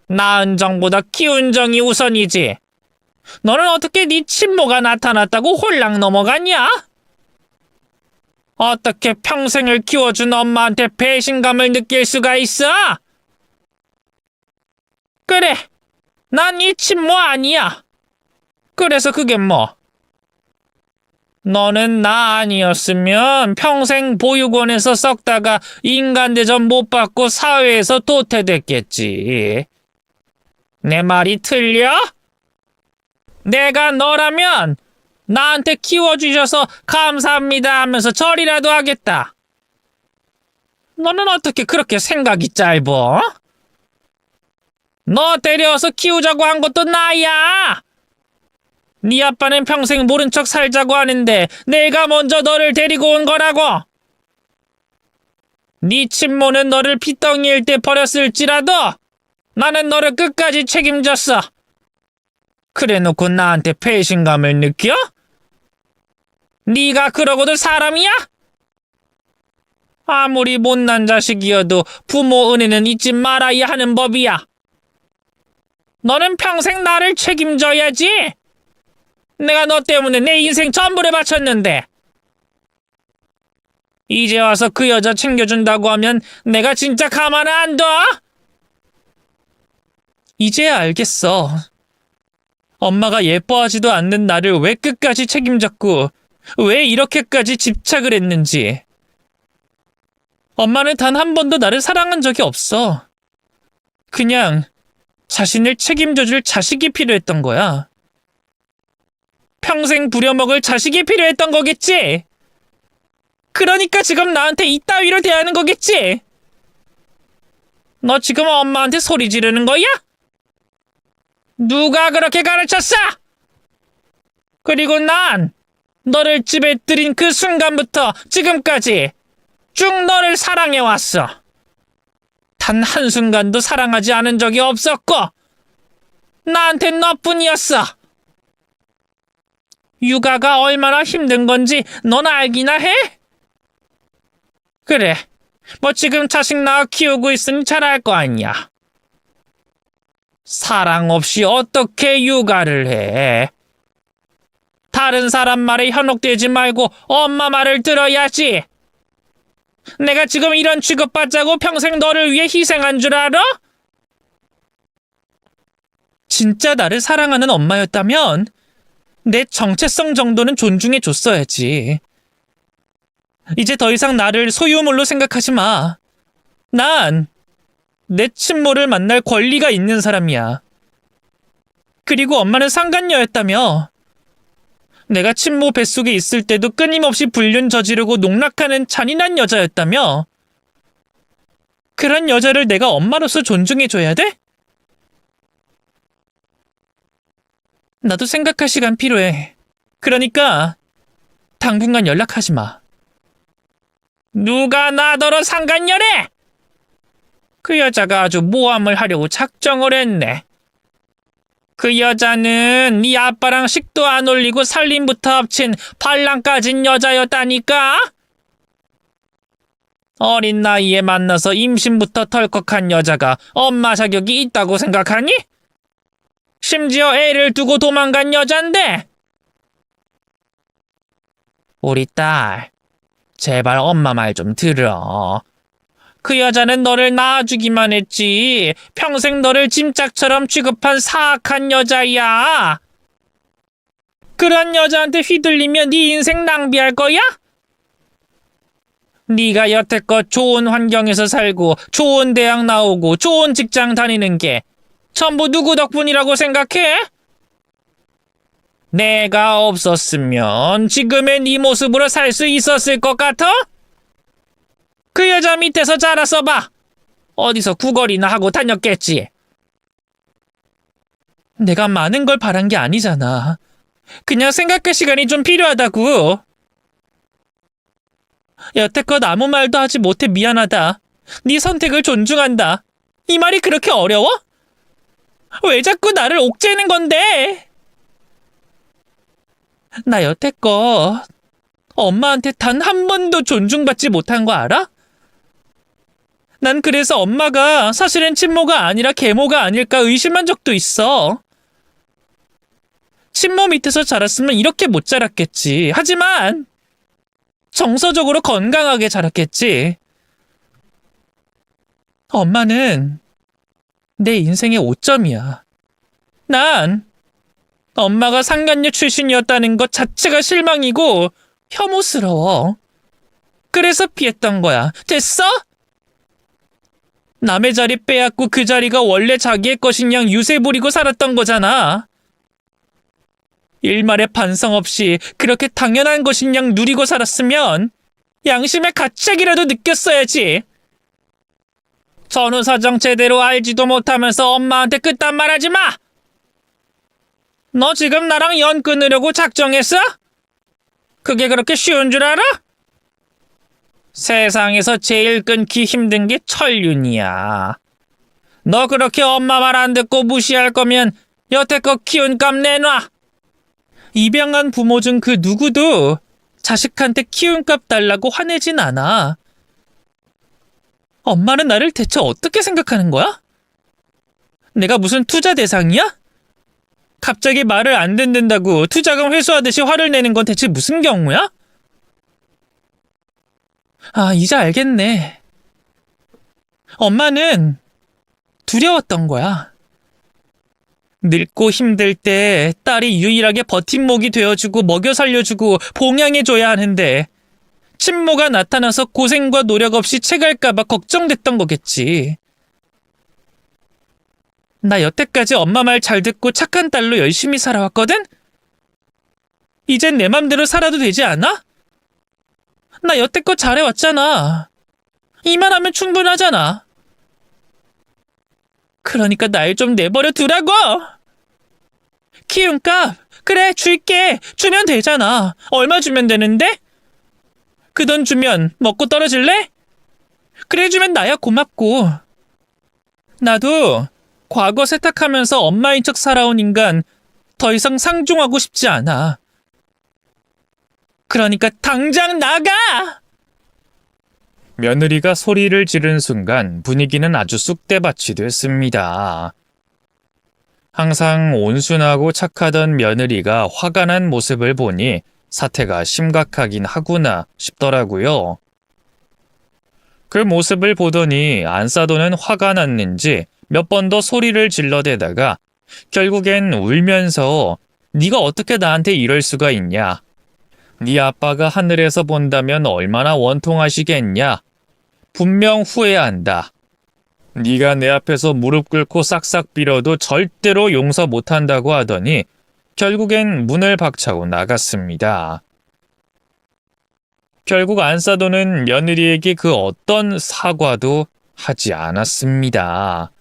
낳은 정보다 키운 정이 우선이지. 너는 어떻게 네 친모가 나타났다고 홀랑 넘어갔냐? 어떻게 평생을 키워준 엄마한테 배신감을 느낄 수가 있어? 그래, 난 네 친모 아니야. 그래서 그게 뭐? 너는 나 아니었으면 평생 보육원에서 썩다가 인간대접 못 받고 사회에서 도태됐겠지. 내 말이 틀려? 내가 너라면 나한테 키워주셔서 감사합니다 하면서 절이라도 하겠다. 너는 어떻게 그렇게 생각이 짧어? 너 데려와서 키우자고 한 것도 나야. 네 아빠는 평생 모른 척 살자고 하는데 내가 먼저 너를 데리고 온 거라고. 네 친모는 너를 피덩이일 때 버렸을지라도 나는 너를 끝까지 책임졌어. 그래놓고 나한테 배신감을 느껴? 네가 그러고도 사람이야? 아무리 못난 자식이어도 부모 은혜는 잊지 말아야 하는 법이야. 너는 평생 나를 책임져야지. 내가 너 때문에 내 인생 전부를 바쳤는데. 이제 와서 그 여자 챙겨준다고 하면 내가 진짜 가만 안 둬? 이제야 알겠어. 엄마가 예뻐하지도 않는 나를 왜 끝까지 책임졌고 왜 이렇게까지 집착을 했는지. 엄마는 단 한 번도 나를 사랑한 적이 없어. 그냥 자신을 책임져줄 자식이 필요했던 거야. 평생 부려먹을 자식이 필요했던 거겠지? 그러니까 지금 나한테 이따위로 대하는 거겠지? 너 지금 엄마한테 소리 지르는 거야? 누가 그렇게 가르쳤어? 그리고 난 너를 집에 들인 그 순간부터 지금까지 쭉 너를 사랑해왔어. 단 한순간도 사랑하지 않은 적이 없었고 나한텐 너뿐이었어. 육아가 얼마나 힘든 건지 넌 알기나 해? 그래, 뭐 지금 자식 낳아 키우고 있으니 잘 알 거 아니야. 사랑 없이 어떻게 육아를 해? 다른 사람 말에 현혹되지 말고 엄마 말을 들어야지. 내가 지금 이런 취급받자고 평생 너를 위해 희생한 줄 알아? 진짜 나를 사랑하는 엄마였다면 내 정체성 정도는 존중해줬어야지. 이제 더 이상 나를 소유물로 생각하지 마. 난 내 친모를 만날 권리가 있는 사람이야. 그리고 엄마는 상간녀였다며. 내가 친모 뱃속에 있을 때도 끊임없이 불륜 저지르고 농락하는 잔인한 여자였다며. 그런 여자를 내가 엄마로서 존중해줘야 돼? 나도 생각할 시간 필요해. 그러니까 당분간 연락하지 마. 누가 나더러 상간녀래? 그 여자가 아주 모함을 하려고 작정을 했네. 그 여자는 네 아빠랑 식도 안 올리고 살림부터 합친 반랑 까진 여자였다니까? 어린 나이에 만나서 임신부터 덜컥한 여자가 엄마 자격이 있다고 생각하니? 심지어 애를 두고 도망간 여잔데. 우리 딸, 제발 엄마 말 좀 들어. 그 여자는 너를 낳아주기만 했지 평생 너를 짐짝처럼 취급한 사악한 여자야. 그런 여자한테 휘둘리면 네 인생 낭비할 거야? 네가 여태껏 좋은 환경에서 살고 좋은 대학 나오고 좋은 직장 다니는 게 전부 누구 덕분이라고 생각해? 내가 없었으면 지금의 네 모습으로 살 수 있었을 것 같아? 그 여자 밑에서 자라서 봐. 어디서 구걸이나 하고 다녔겠지. 내가 많은 걸 바란 게 아니잖아. 그냥 생각할 시간이 좀 필요하다고. 여태껏 아무 말도 하지 못해 미안하다. 네 선택을 존중한다. 이 말이 그렇게 어려워? 왜 자꾸 나를 옥죄는 건데? 나 여태껏 엄마한테 단 한 번도 존중받지 못한 거 알아? 난 그래서 엄마가 사실은 친모가 아니라 계모가 아닐까 의심한 적도 있어. 친모 밑에서 자랐으면 이렇게 못 자랐겠지. 하지만 정서적으로 건강하게 자랐겠지. 엄마는 내 인생의 오점이야. 난 엄마가 상간녀 출신이었다는 것 자체가 실망이고 혐오스러워. 그래서 피했던 거야. 됐어? 남의 자리 빼앗고 그 자리가 원래 자기의 것인 양 유세 부리고 살았던 거잖아. 일말의 반성 없이 그렇게 당연한 것인 양 누리고 살았으면 양심의 가책이라도 느꼈어야지. 전후 사정 제대로 알지도 못하면서 엄마한테 그딴 말 하지 마! 너 지금 나랑 연 끊으려고 작정했어? 그게 그렇게 쉬운 줄 알아? 세상에서 제일 끊기 힘든 게 철륜이야. 너 그렇게 엄마 말 안 듣고 무시할 거면 여태껏 키운 값 내놔. 입양한 부모 중 그 누구도 자식한테 키운 값 달라고 화내진 않아. 엄마는 나를 대체 어떻게 생각하는 거야? 내가 무슨 투자 대상이야? 갑자기 말을 안 듣는다고 투자금 회수하듯이 화를 내는 건 대체 무슨 경우야? 아, 이제 알겠네. 엄마는 두려웠던 거야. 늙고 힘들 때 딸이 유일하게 버팀목이 되어주고 먹여 살려주고 봉양해줘야 하는데 친모가 나타나서 고생과 노력 없이 채갈까봐 걱정됐던 거겠지. 나 여태까지 엄마 말 잘 듣고 착한 딸로 열심히 살아왔거든? 이젠 내 맘대로 살아도 되지 않아? 나 여태껏 잘해왔잖아. 이 말 하면 충분하잖아. 그러니까 날 좀 내버려 두라고! 키움값! 그래, 줄게! 주면 되잖아. 얼마 주면 되는데? 그 돈 주면 먹고 떨어질래? 그래 주면 나야 고맙고. 나도 과거 세탁하면서 엄마인 척 살아온 인간 더 이상 상종하고 싶지 않아. 그러니까 당장 나가! 며느리가 소리를 지른 순간 분위기는 아주 쑥대밭이 됐습니다. 항상 온순하고 착하던 며느리가 화가 난 모습을 보니 사태가 심각하긴 하구나 싶더라고요. 그 모습을 보더니 안사도는 화가 났는지 몇 번 더 소리를 질러대다가 결국엔 울면서 네가 어떻게 나한테 이럴 수가 있냐. 네 아빠가 하늘에서 본다면 얼마나 원통하시겠냐. 분명 후회한다. 네가 내 앞에서 무릎 꿇고 싹싹 빌어도 절대로 용서 못한다고 하더니 결국엔 문을 박차고 나갔습니다. 결국 안사도는 며느리에게 그 어떤 사과도 하지 않았습니다.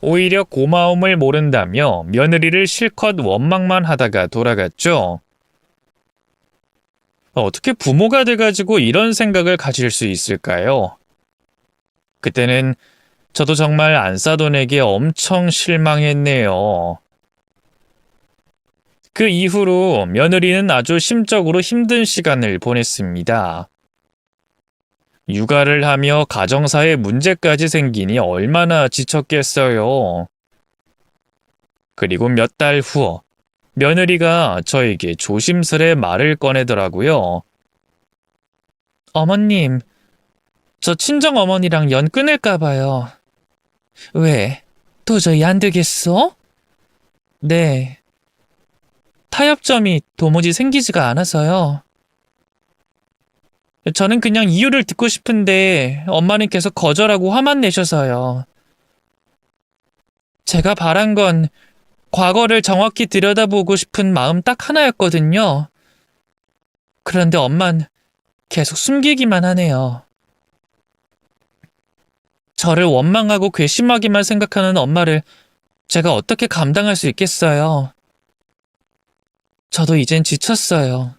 오히려 고마움을 모른다며 며느리를 실컷 원망만 하다가 돌아갔죠. 어떻게 부모가 돼가지고 이런 생각을 가질 수 있을까요? 그때는 저도 정말 안사돈에게 엄청 실망했네요. 그 이후로 며느리는 아주 심적으로 힘든 시간을 보냈습니다. 육아를 하며 가정사에 문제까지 생기니 얼마나 지쳤겠어요. 그리고 몇 달 후 며느리가 저에게 조심스레 말을 꺼내더라고요. 어머님, 저 친정어머니랑 연 끊을까 봐요. 왜? 도저히 안 되겠어? 네. 타협점이 도무지 생기지가 않아서요. 저는 그냥 이유를 듣고 싶은데 엄마는 계속 거절하고 화만 내셔서요. 제가 바란 건 과거를 정확히 들여다보고 싶은 마음 딱 하나였거든요. 그런데 엄만 계속 숨기기만 하네요. 저를 원망하고 괘씸하기만 생각하는 엄마를 제가 어떻게 감당할 수 있겠어요. 저도 이젠 지쳤어요.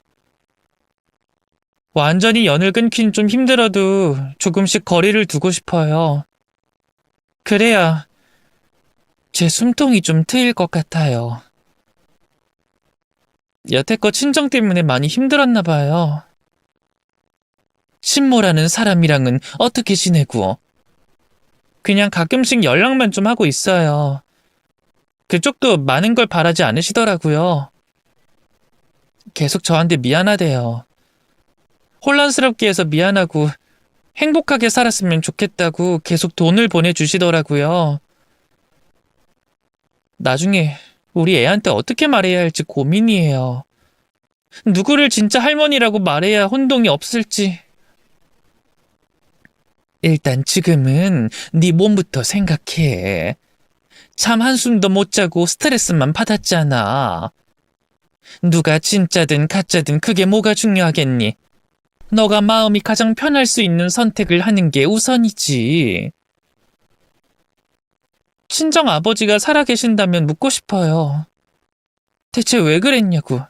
완전히 연을 끊긴 좀 힘들어도 조금씩 거리를 두고 싶어요. 그래야 제 숨통이 좀 트일 것 같아요. 여태껏 친정 때문에 많이 힘들었나 봐요. 친모라는 사람이랑은 어떻게 지내고 그냥 가끔씩 연락만 좀 하고 있어요. 그쪽도 많은 걸 바라지 않으시더라고요. 계속 저한테 미안하대요. 혼란스럽게 해서 미안하고 행복하게 살았으면 좋겠다고 계속 돈을 보내주시더라고요. 나중에 우리 애한테 어떻게 말해야 할지 고민이에요. 누구를 진짜 할머니라고 말해야 혼동이 없을지. 일단 지금은 네 몸부터 생각해. 잠 한숨도 못 자고 스트레스만 받았잖아. 누가 진짜든 가짜든 그게 뭐가 중요하겠니? 너가 마음이 가장 편할 수 있는 선택을 하는 게 우선이지. 친정 아버지가 살아계신다면 묻고 싶어요. 대체 왜 그랬냐고.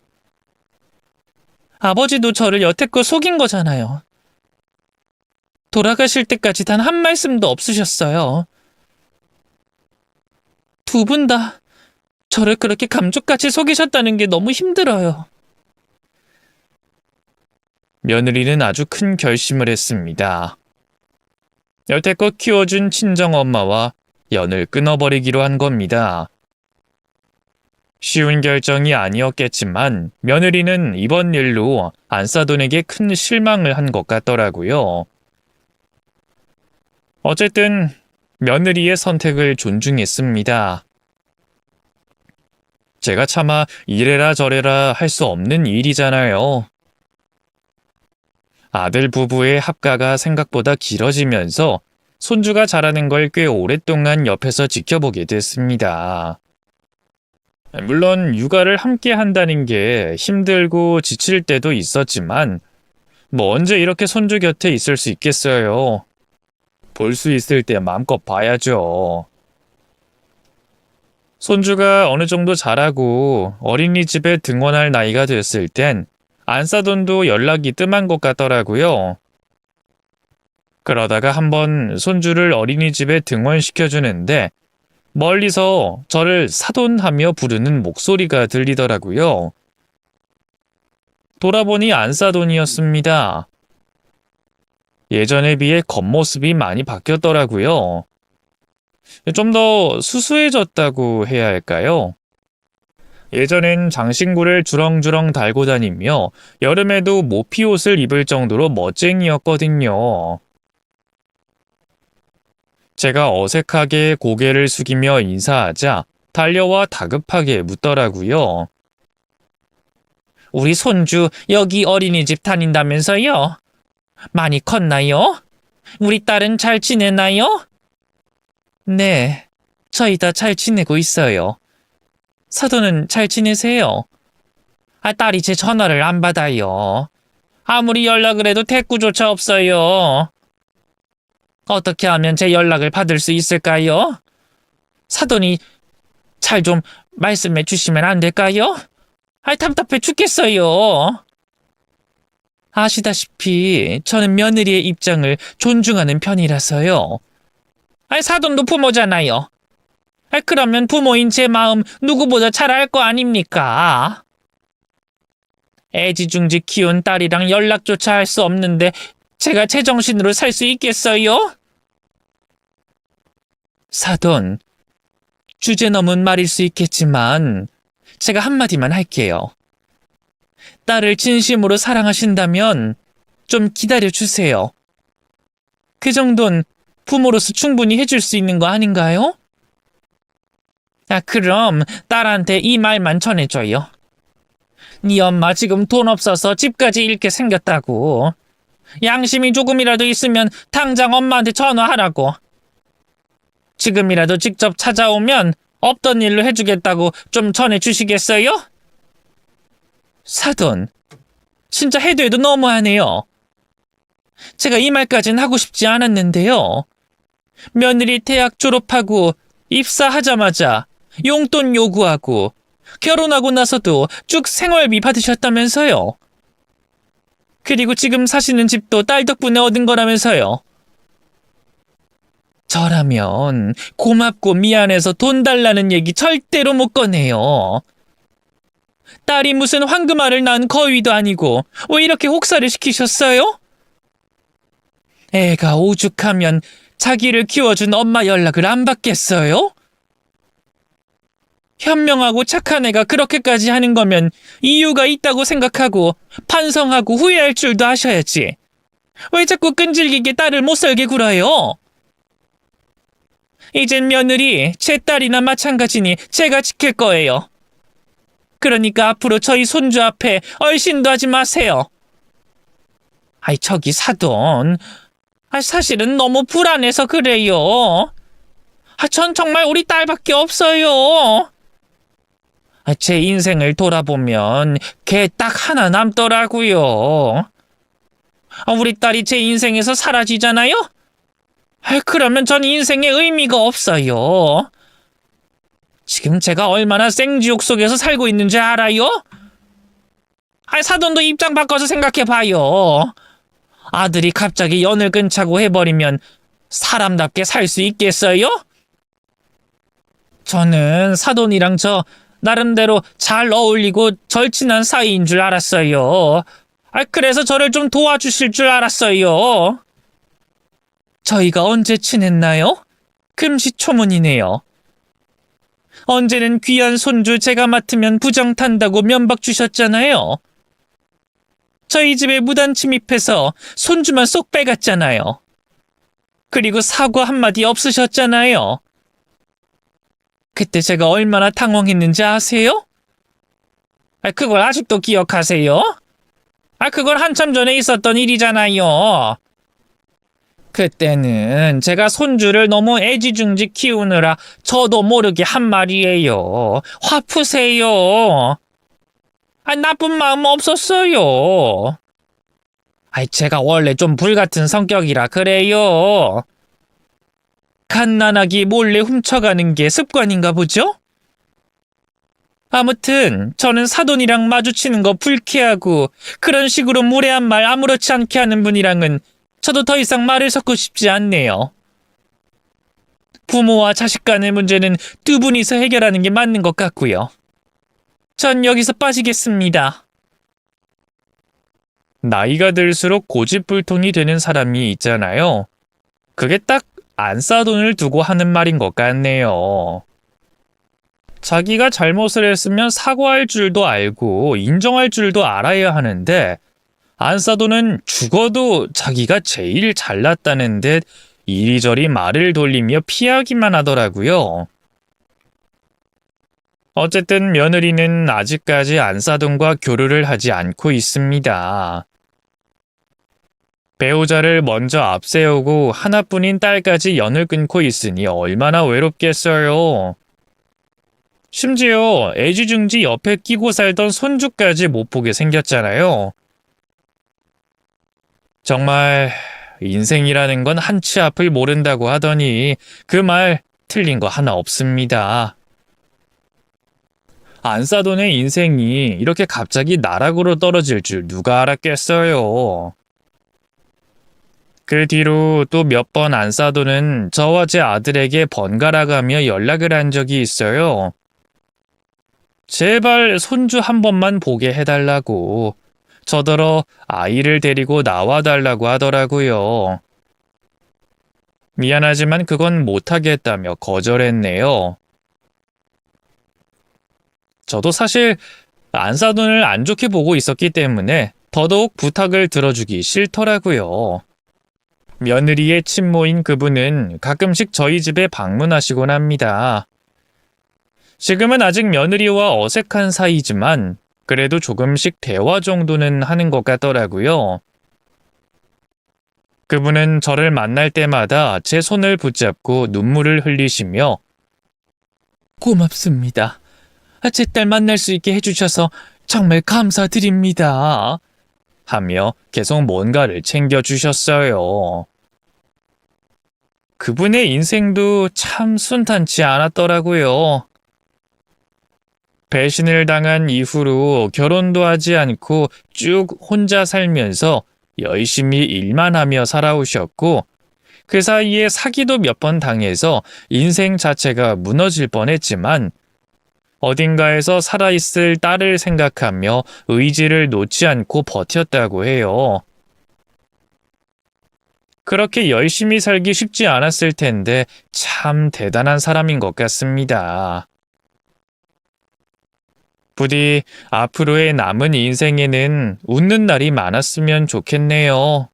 아버지도 저를 여태껏 속인 거잖아요. 돌아가실 때까지 단 한 말씀도 없으셨어요. 두 분 다 저를 그렇게 감쪽같이 속이셨다는 게 너무 힘들어요. 며느리는 아주 큰 결심을 했습니다. 여태껏 키워준 친정엄마와 연을 끊어버리기로 한 겁니다. 쉬운 결정이 아니었겠지만 며느리는 이번 일로 안사돈에게 큰 실망을 한 것 같더라고요. 어쨌든 며느리의 선택을 존중했습니다. 제가 차마 이래라 저래라 할 수 없는 일이잖아요. 아들 부부의 합가가 생각보다 길어지면서 손주가 자라는 걸 꽤 오랫동안 옆에서 지켜보게 됐습니다. 물론 육아를 함께 한다는 게 힘들고 지칠 때도 있었지만 뭐 언제 이렇게 손주 곁에 있을 수 있겠어요. 볼 수 있을 때 마음껏 봐야죠. 손주가 어느 정도 자라고 어린이집에 등원할 나이가 됐을 땐 안사돈도 연락이 뜸한 것 같더라고요. 그러다가 한번 손주를 어린이집에 등원시켜주는데 멀리서 저를 사돈하며 부르는 목소리가 들리더라고요. 돌아보니 안사돈이었습니다. 예전에 비해 겉모습이 많이 바뀌었더라고요. 좀 더 수수해졌다고 해야 할까요? 예전엔 장신구를 주렁주렁 달고 다니며 여름에도 모피옷을 입을 정도로 멋쟁이였거든요. 제가 어색하게 고개를 숙이며 인사하자 달려와 다급하게 묻더라고요. 우리 손주 여기 어린이집 다닌다면서요? 많이 컸나요? 우리 딸은 잘 지내나요? 네, 저희 다 잘 지내고 있어요. 사돈은 잘 지내세요? 딸이 제 전화를 안 받아요. 아무리 연락을 해도 대꾸조차 없어요. 어떻게 하면 제 연락을 받을 수 있을까요? 사돈이 잘 좀 말씀해 주시면 안 될까요? 답답해 죽겠어요. 아시다시피 저는 며느리의 입장을 존중하는 편이라서요. 사돈도 부모잖아요. 그러면 부모인 제 마음 누구보다 잘 알 거 아닙니까? 애지중지 키운 딸이랑 연락조차 할 수 없는데 제가 제정신으로 살 수 있겠어요? 사돈, 주제 넘은 말일 수 있겠지만 제가 한마디만 할게요. 딸을 진심으로 사랑하신다면 좀 기다려주세요. 그 정도는 부모로서 충분히 해줄 수 있는 거 아닌가요? 그럼 딸한테 이 말만 전해줘요. 네 엄마 지금 돈 없어서 집까지 잃게 생겼다고. 양심이 조금이라도 있으면 당장 엄마한테 전화하라고. 지금이라도 직접 찾아오면 없던 일로 해주겠다고 좀 전해주시겠어요? 사돈, 진짜 해도 해도 너무하네요. 제가 이 말까진 하고 싶지 않았는데요. 며느리 대학 졸업하고 입사하자마자 용돈 요구하고 결혼하고 나서도 쭉 생활비 받으셨다면서요. 그리고 지금 사시는 집도 딸 덕분에 얻은 거라면서요. 저라면 고맙고 미안해서 돈 달라는 얘기 절대로 못 꺼내요. 딸이 무슨 황금알을 낳은 거위도 아니고 왜 이렇게 혹사를 시키셨어요? 애가 오죽하면 자기를 키워준 엄마 연락을 안 받겠어요? 현명하고 착한 애가 그렇게까지 하는 거면 이유가 있다고 생각하고 반성하고 후회할 줄도 아셔야지. 왜 자꾸 끈질기게 딸을 못 살게 굴어요? 이젠 며느리 제 딸이나 마찬가지니 제가 지킬 거예요. 그러니까 앞으로 저희 손주 앞에 얼씬도 하지 마세요. 아이 저기 사돈, 사실은 너무 불안해서 그래요. 전 정말 우리 딸밖에 없어요. 제 인생을 돌아보면 걔 딱 하나 남더라고요. 우리 딸이 제 인생에서 사라지잖아요? 그러면 전 인생에 의미가 없어요. 지금 제가 얼마나 생지옥 속에서 살고 있는지 알아요? 사돈도 입장 바꿔서 생각해봐요. 아들이 갑자기 연을 끊자고 해버리면 사람답게 살 수 있겠어요? 저는 사돈이랑 저 나름대로 잘 어울리고 절친한 사이인 줄 알았어요. 그래서 저를 좀 도와주실 줄 알았어요. 저희가 언제 친했나요? 금시초문이네요. 언제는 귀한 손주 제가 맡으면 부정 탄다고 면박 주셨잖아요. 저희 집에 무단 침입해서 손주만 쏙 빼갔잖아요. 그리고 사과 한마디 없으셨잖아요. 그때 제가 얼마나 당황했는지 아세요? 그걸 아직도 기억하세요? 그걸 한참 전에 있었던 일이잖아요. 그때는 제가 손주를 너무 애지중지 키우느라 저도 모르게 한 말이에요. 화 푸세요. 나쁜 마음 없었어요. 제가 원래 좀 불같은 성격이라 그래요. 갓난아기 몰래 훔쳐가는 게 습관인가 보죠? 아무튼 저는 사돈이랑 마주치는 거 불쾌하고 그런 식으로 무례한 말 아무렇지 않게 하는 분이랑은 저도 더 이상 말을 섞고 싶지 않네요. 부모와 자식 간의 문제는 두 분이서 해결하는 게 맞는 것 같고요. 전 여기서 빠지겠습니다. 나이가 들수록 고집불통이 되는 사람이 있잖아요. 그게 딱 안싸돈을 두고 하는 말인 것 같네요. 자기가 잘못을 했으면 사과할 줄도 알고 인정할 줄도 알아야 하는데 안싸돈은 죽어도 자기가 제일 잘났다는 듯 이리저리 말을 돌리며 피하기만 하더라고요. 어쨌든 며느리는 아직까지 안싸돈과 교류를 하지 않고 있습니다. 배우자를 먼저 앞세우고 하나뿐인 딸까지 연을 끊고 있으니 얼마나 외롭겠어요. 심지어 애지중지 옆에 끼고 살던 손주까지 못 보게 생겼잖아요. 정말 인생이라는 건 한 치 앞을 모른다고 하더니 그 말 틀린 거 하나 없습니다. 안싸돈의 인생이 이렇게 갑자기 나락으로 떨어질 줄 누가 알았겠어요. 그 뒤로 또 몇 번 안싸돈은 저와 제 아들에게 번갈아가며 연락을 한 적이 있어요. 제발 손주 한 번만 보게 해달라고, 저더러 아이를 데리고 나와달라고 하더라고요. 미안하지만 그건 못하겠다며 거절했네요. 저도 사실 안싸돈을 안 좋게 보고 있었기 때문에 더더욱 부탁을 들어주기 싫더라고요. 며느리의 친모인 그분은 가끔씩 저희 집에 방문하시곤 합니다. 지금은 아직 며느리와 어색한 사이지만 그래도 조금씩 대화 정도는 하는 것 같더라고요. 그분은 저를 만날 때마다 제 손을 붙잡고 눈물을 흘리시며 고맙습니다. 제 딸 만날 수 있게 해주셔서 정말 감사드립니다. 하며 계속 뭔가를 챙겨주셨어요. 그분의 인생도 참 순탄치 않았더라고요. 배신을 당한 이후로 결혼도 하지 않고 쭉 혼자 살면서 열심히 일만 하며 살아오셨고, 그 사이에 사기도 몇 번 당해서 인생 자체가 무너질 뻔했지만, 어딘가에서 살아있을 딸을 생각하며 의지를 놓지 않고 버텼다고 해요. 그렇게 열심히 살기 쉽지 않았을 텐데 참 대단한 사람인 것 같습니다. 부디 앞으로의 남은 인생에는 웃는 날이 많았으면 좋겠네요.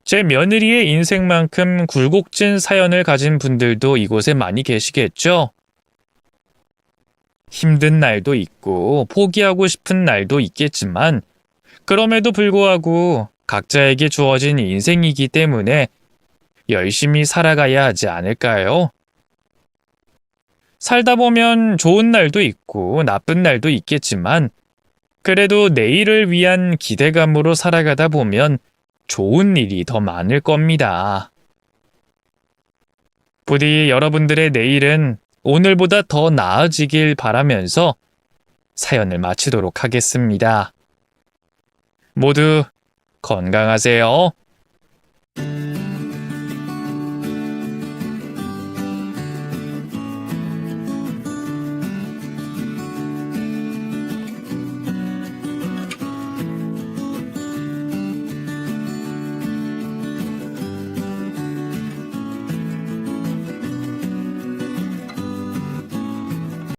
제 며느리의 인생만큼 굴곡진 사연을 가진 분들도 이곳에 많이 계시겠죠? 힘든 날도 있고 포기하고 싶은 날도 있겠지만, 그럼에도 불구하고 각자에게 주어진 인생이기 때문에 열심히 살아가야 하지 않을까요? 살다 보면 좋은 날도 있고 나쁜 날도 있겠지만, 그래도 내일을 위한 기대감으로 살아가다 보면 좋은 일이 더 많을 겁니다. 부디 여러분들의 내일은 오늘보다 더 나아지길 바라면서 사연을 마치도록 하겠습니다. 모두 건강하세요.